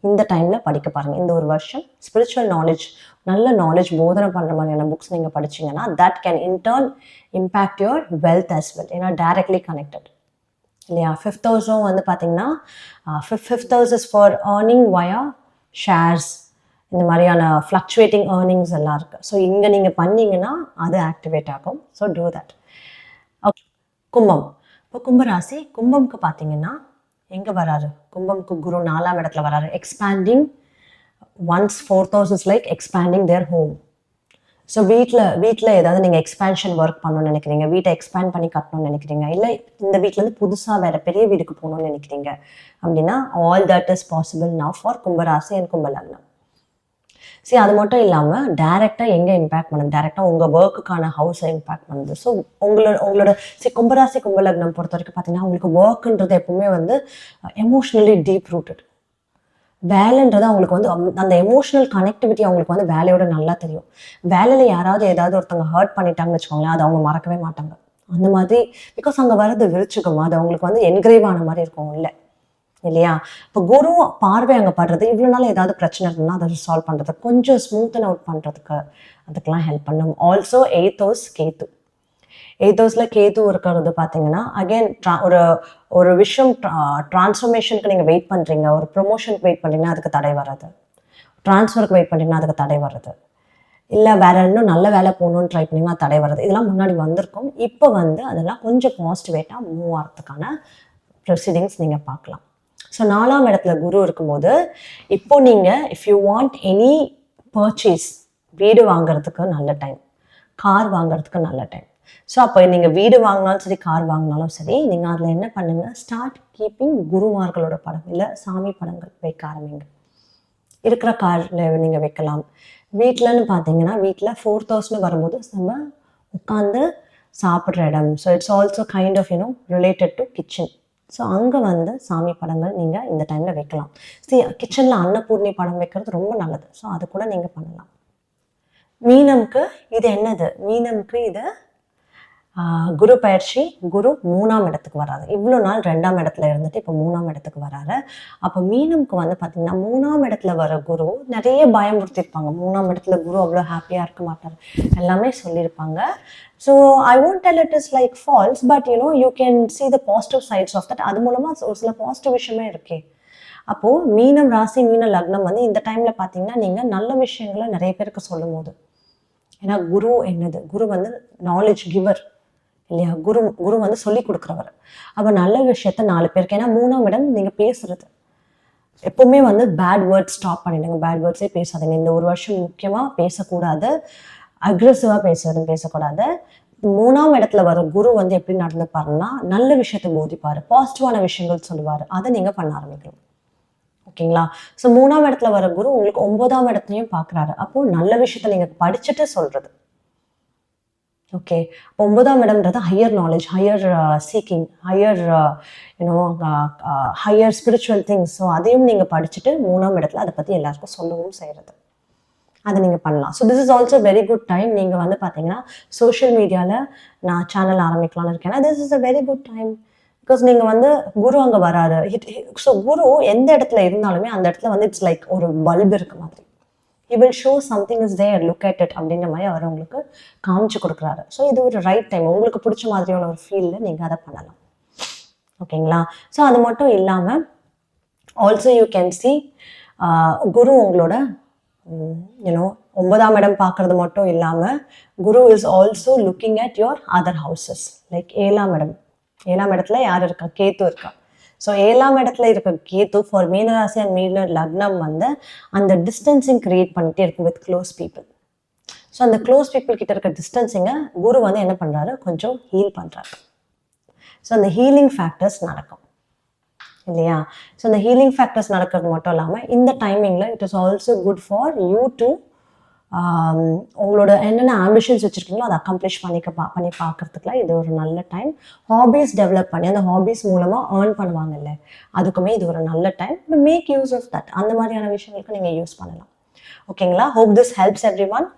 Speaker 1: இந்த டைமில் படிக்க பாருங்கள். இந்த ஒரு வருஷம் ஸ்பிரிச்சுவல் நாலேஜ், நல்ல நாலேஜ் போதனை பண்ணுற மாதிரியான புக்ஸ் நீங்கள் படிச்சிங்கன்னா that can in turn impact your wealth as well. ஏன்னா டைரக்ட்லி கனெக்டட் இல்லையா. 5th ஹவுஸும் வந்து பார்த்தீங்கன்னா 5th house is for earning via shares, இந்த மாதிரியான ஃப்ளக்சுவேட்டிங் ஏர்னிங்ஸ் எல்லாம் இருக்குது. ஸோ இங்கே நீங்கள் பண்ணிங்கன்னா அது ஆக்டிவேட் ஆகும். So do that. ஓகே, கும்பம். இப்போ கும்பராசி, கும்பம்க்கு பார்த்தீங்கன்னா எங்கே வராரு? கும்பம்க்கு குரு 4ஆம் இடத்துல வராரு. Expanding once 4th house is like expanding their home. So வீட்டில் ஏதாவது நீங்கள் எக்ஸ்பேன்ஷன் ஒர்க் பண்ணணும்னு நினைக்கிறீங்க, வீட்டை எக்ஸ்பேண்ட் பண்ணி கட்டணும்னு நினைக்கிறீங்க, இல்லை இந்த வீட்டிலேருந்து புதுசாக வேறு பெரிய வீடுக்கு போகணும்னு நினைக்கிறீங்க அப்படின்னா all that is possible now for கும்பராசி அண்ட் கும்பலக்னம். சரி, அது மட்டும் இல்லாமல் டைரெக்டாக எங்கே இம்பேக்ட் பண்ணுது? டைரெக்டாக உங்கள் ஒர்க்குக்கான ஹவுஸை இம்பேக்ட் பண்ணுது. ஸோ உங்களோட கும்பராசி கும்பலக்னம் பொறுத்த வரைக்கும் பார்த்தீங்கன்னா உங்களுக்கு ஒர்க்குன்றது எப்பவுமே வந்து எமோஷ்னலி டீப் ரூட்டட். வேலைன்றது அவங்களுக்கு வந்து அந்த எமோஷனல் கனெக்டிவிட்டி அவங்களுக்கு வந்து வேலையோட நல்லா தெரியும். வேலையில் யாராவது ஏதாவது ஒருத்தவங்க ஹர்ட் பண்ணிட்டாங்கன்னு வச்சுக்கோங்களேன், அதை அவங்க மறக்கவே மாட்டாங்க. அந்த மாதிரி பிகாஸ் அங்கே வர்றது விருச்சிகம், அது அவங்களுக்கு வந்து என்கிரேவ் ஆன மாதிரி இருக்கும் இல்லையா. இப்போ குரு பார்வை அங்கே படுறது, இவ்வளோ நாள் ஏதாவது பிரச்சனை இருக்குன்னா அதை சால்வ் பண்ணுறதுக்கு, கொஞ்சம் ஸ்மூத்தன் அவுட் பண்ணுறதுக்கு அதுக்கெல்லாம் ஹெல்ப் பண்ணும். Also 8th house Ketu. 8th houseல கேத்து இருக்கிறது பார்த்தீங்கன்னா அகெயின் ஒரு விஷயம் டிரான்ஸ்ஃபர்மேஷனுக்கு நீங்கள் வெயிட் பண்ணுறீங்க, ஒரு ப்ரொமோஷனுக்கு வெயிட் பண்ணுறீங்கன்னா அதுக்கு தடை வர்றது, ட்ரான்ஸ்ஃபருக்கு வெயிட் பண்ணுறீங்கன்னா அதுக்கு தடை வர்றது, இல்லை வேற இன்னும் நல்ல வேலை போகணுன்னு ட்ரை பண்ணிங்கன்னா தடை வர்றது, இதெல்லாம் முன்னாடி வந்திருக்கும். இப்போ வந்து அதெல்லாம் கொஞ்சம் பாசிட்டிவேட்டாக மூவ் ஆகிறதுக்கான ப்ரொசீடிங்ஸ் நீங்கள் பார்க்கலாம். ஸோ 4ஆம் இடத்துல குரு இருக்கும்போது இப்போ நீங்கள் if you want any purchase, வீடு வாங்குறதுக்கு நல்ல டைம், கார் வாங்குறதுக்கு நல்ல டைம். ஸோ அப்போ நீங்கள் வீடு வாங்கினாலும் சரி, கார் வாங்கினாலும் சரி, நீங்கள் அதில் என்ன பண்ணுங்கள், ஸ்டார்ட் கீப்பிங் குருமார்களோட படம் இல்லை சாமி படங்கள் வைக்க ஆரம்பிங்க. இருக்கிற காரில் நீங்கள் வைக்கலாம். வீட்டிலன்னு பார்த்தீங்கன்னா வீட்டில் 4th ஹவுஸ்னு வரும்போது நம்ம உட்காந்து சாப்பிட்ற இடம். So it's also kind of related to kitchen. So அங்கே வந்து சாமி படங்கள் நீங்கள் இந்த டைமில் வைக்கலாம். சரி, கிச்சனில் அன்னபூர்ணி படம் வைக்கிறது ரொம்ப நல்லது. ஸோ அது கூட நீங்கள் பண்ணலாம். மீனம்க்கு இது என்னது? மீனம்க்கு இது குரு பயிற்சி. குரு 3ஆம் இடத்துக்கு வராது. இவ்வளோ நாள் 2ஆம் இடத்துல இருந்துட்டு இப்போ 3ஆம் இடத்துக்கு வராரு. அப்போ மீனம்க்கு வந்து பார்த்தீங்கன்னா 3ஆம் இடத்துல வர குரு நிறைய பயமுறுத்திருப்பாங்க. 3ஆம் இடத்துல குரு அவ்வளோ ஹாப்பியாக இருக்க மாட்டார், எல்லாமே சொல்லியிருப்பாங்க. So I won't tell it is like false, but you can see the positive sides of that. அது மூலமாக ஒரு சில பாசிட்டிவ் விஷயமே இருக்கே. அப்போது மீனம் ராசி, மீன லக்னம் வந்து இந்த டைமில் பார்த்தீங்கன்னா நீங்கள் நல்ல விஷயங்களை நிறைய பேருக்கு சொல்லும் போது, ஏன்னா குரு என்னது, குரு வந்து நாலேஜ் கிவர் இல்லையா. குரு வந்து சொல்லி கொடுக்குறவர். அப்போ நல்ல விஷயத்த 4 பேருக்கு, ஏன்னா 3ஆம் இடம் நீங்கள் பேசுறது எப்பவுமே வந்து பேட் வேர்ட்ஸ் ஸ்டாப் பண்ணிடுங்க. பேட் வேர்ட்ஸே பேசாதீங்க. இந்த ஒரு வருஷம் முக்கியமாக பேசக்கூடாது, அக்ரெசிவாக பேசக்கூடாது. 3ஆம் இடத்துல வர குரு வந்து எப்படி நடந்துப்பாருன்னா நல்ல விஷயத்தை போதிப்பார், பாசிட்டிவான விஷயங்கள் சொல்லுவார். அதை நீங்கள் பண்ண ஆரம்பிக்கணும். ஓகேங்களா. ஸோ 3ஆம் இடத்துல வர குரு உங்களுக்கு 9ஆம் இடத்துலையும் பார்க்குறாரு. அப்போது நல்ல விஷயத்த நீங்கள் படிச்சுட்டு சொல்கிறது. ஓகே, 9ஆம் இடம்ன்றது higher knowledge, higher seeking, higher spiritual things. So அதையும் நீங்கள் படிச்சுட்டு 3ஆம் இடத்துல அதை பற்றி எல்லாருக்கும் சொல்லவும் செய்கிறது, அதை நீங்கள் பண்ணலாம். So this is also very good time. நீங்கள் வந்து பார்த்தீங்கன்னா சோஷியல் மீடியாவில் நான் சேனல் ஆரம்பிக்கலாம்னு இருக்கேன். This is a very good time because நீங்கள் வந்து குரு அங்கே வராரு. ஸோ குரு எந்த இடத்துல இருந்தாலுமே அந்த இடத்துல வந்து இட்ஸ் லைக் ஒரு பல்ப் இருக்க மாதிரி. He will show something is there, look at it அப்படின்ற மாதிரி அவர் உங்களுக்கு காமிச்சு கொடுக்குறாரு. ஸோ இது ஒரு ரைட் டைம். உங்களுக்கு பிடிச்ச மாதிரியான ஒரு ஃபீல்டில் நீங்கள் அதை பண்ணலாம். ஓகேங்களா. ஸோ அது மட்டும் இல்லாமல் also you can see Guru உங்களோட 9ஆம் இடம் பார்க்கறது மட்டும் இல்லாமல் Guru is also looking at your other houses like 7ஆம் இடம். 7ஆம் இடத்துல யார் இருக்கா? கேத்து இருக்கா. ஸோ 7ஆம் இடத்துல இருக்க கேத்து ஃபார் மீனராசி அண்ட் மீன லக்னம் வந்து அந்த டிஸ்டன்சிங் கிரியேட் பண்ணிட்டே இருக்கும் வித் க்ளோஸ் பீப்புள். ஸோ அந்த க்ளோஸ் பீப்புள் கிட்ட இருக்க டிஸ்டன்சிங்கை குரு வந்து என்ன பண்ணுறாரு, கொஞ்சம் ஹீல் பண்ணுறாரு. ஸோ அந்த ஹீலிங் ஃபேக்டர்ஸ் நடக்கும் இல்லையா. ஸோ அந்த ஹீலிங் ஃபேக்டர்ஸ் நடக்கிறது மட்டும் இல்லாமல் இந்த டைமிங்கில் it is also good for you to உங்களோட என்னென்ன ஆம்பிஷன்ஸ் வச்சுருக்கீங்களோ அதை அக்கம்ப்ளிஷ் பண்ணி பார்க்கறதுக்குலாம் இது ஒரு நல்ல டைம். ஹாபீஸ் டெவலப் பண்ணி அந்த ஹாபீஸ் மூலமாக ஏர்ன் பண்ணுவாங்கல்ல, அதுக்குமே இது ஒரு நல்ல time. Make use of that. அந்த மாதிரியான விஷயங்களுக்கு நீங்கள் யூஸ் பண்ணலாம். ஓகேங்களா. Hope this helps every one.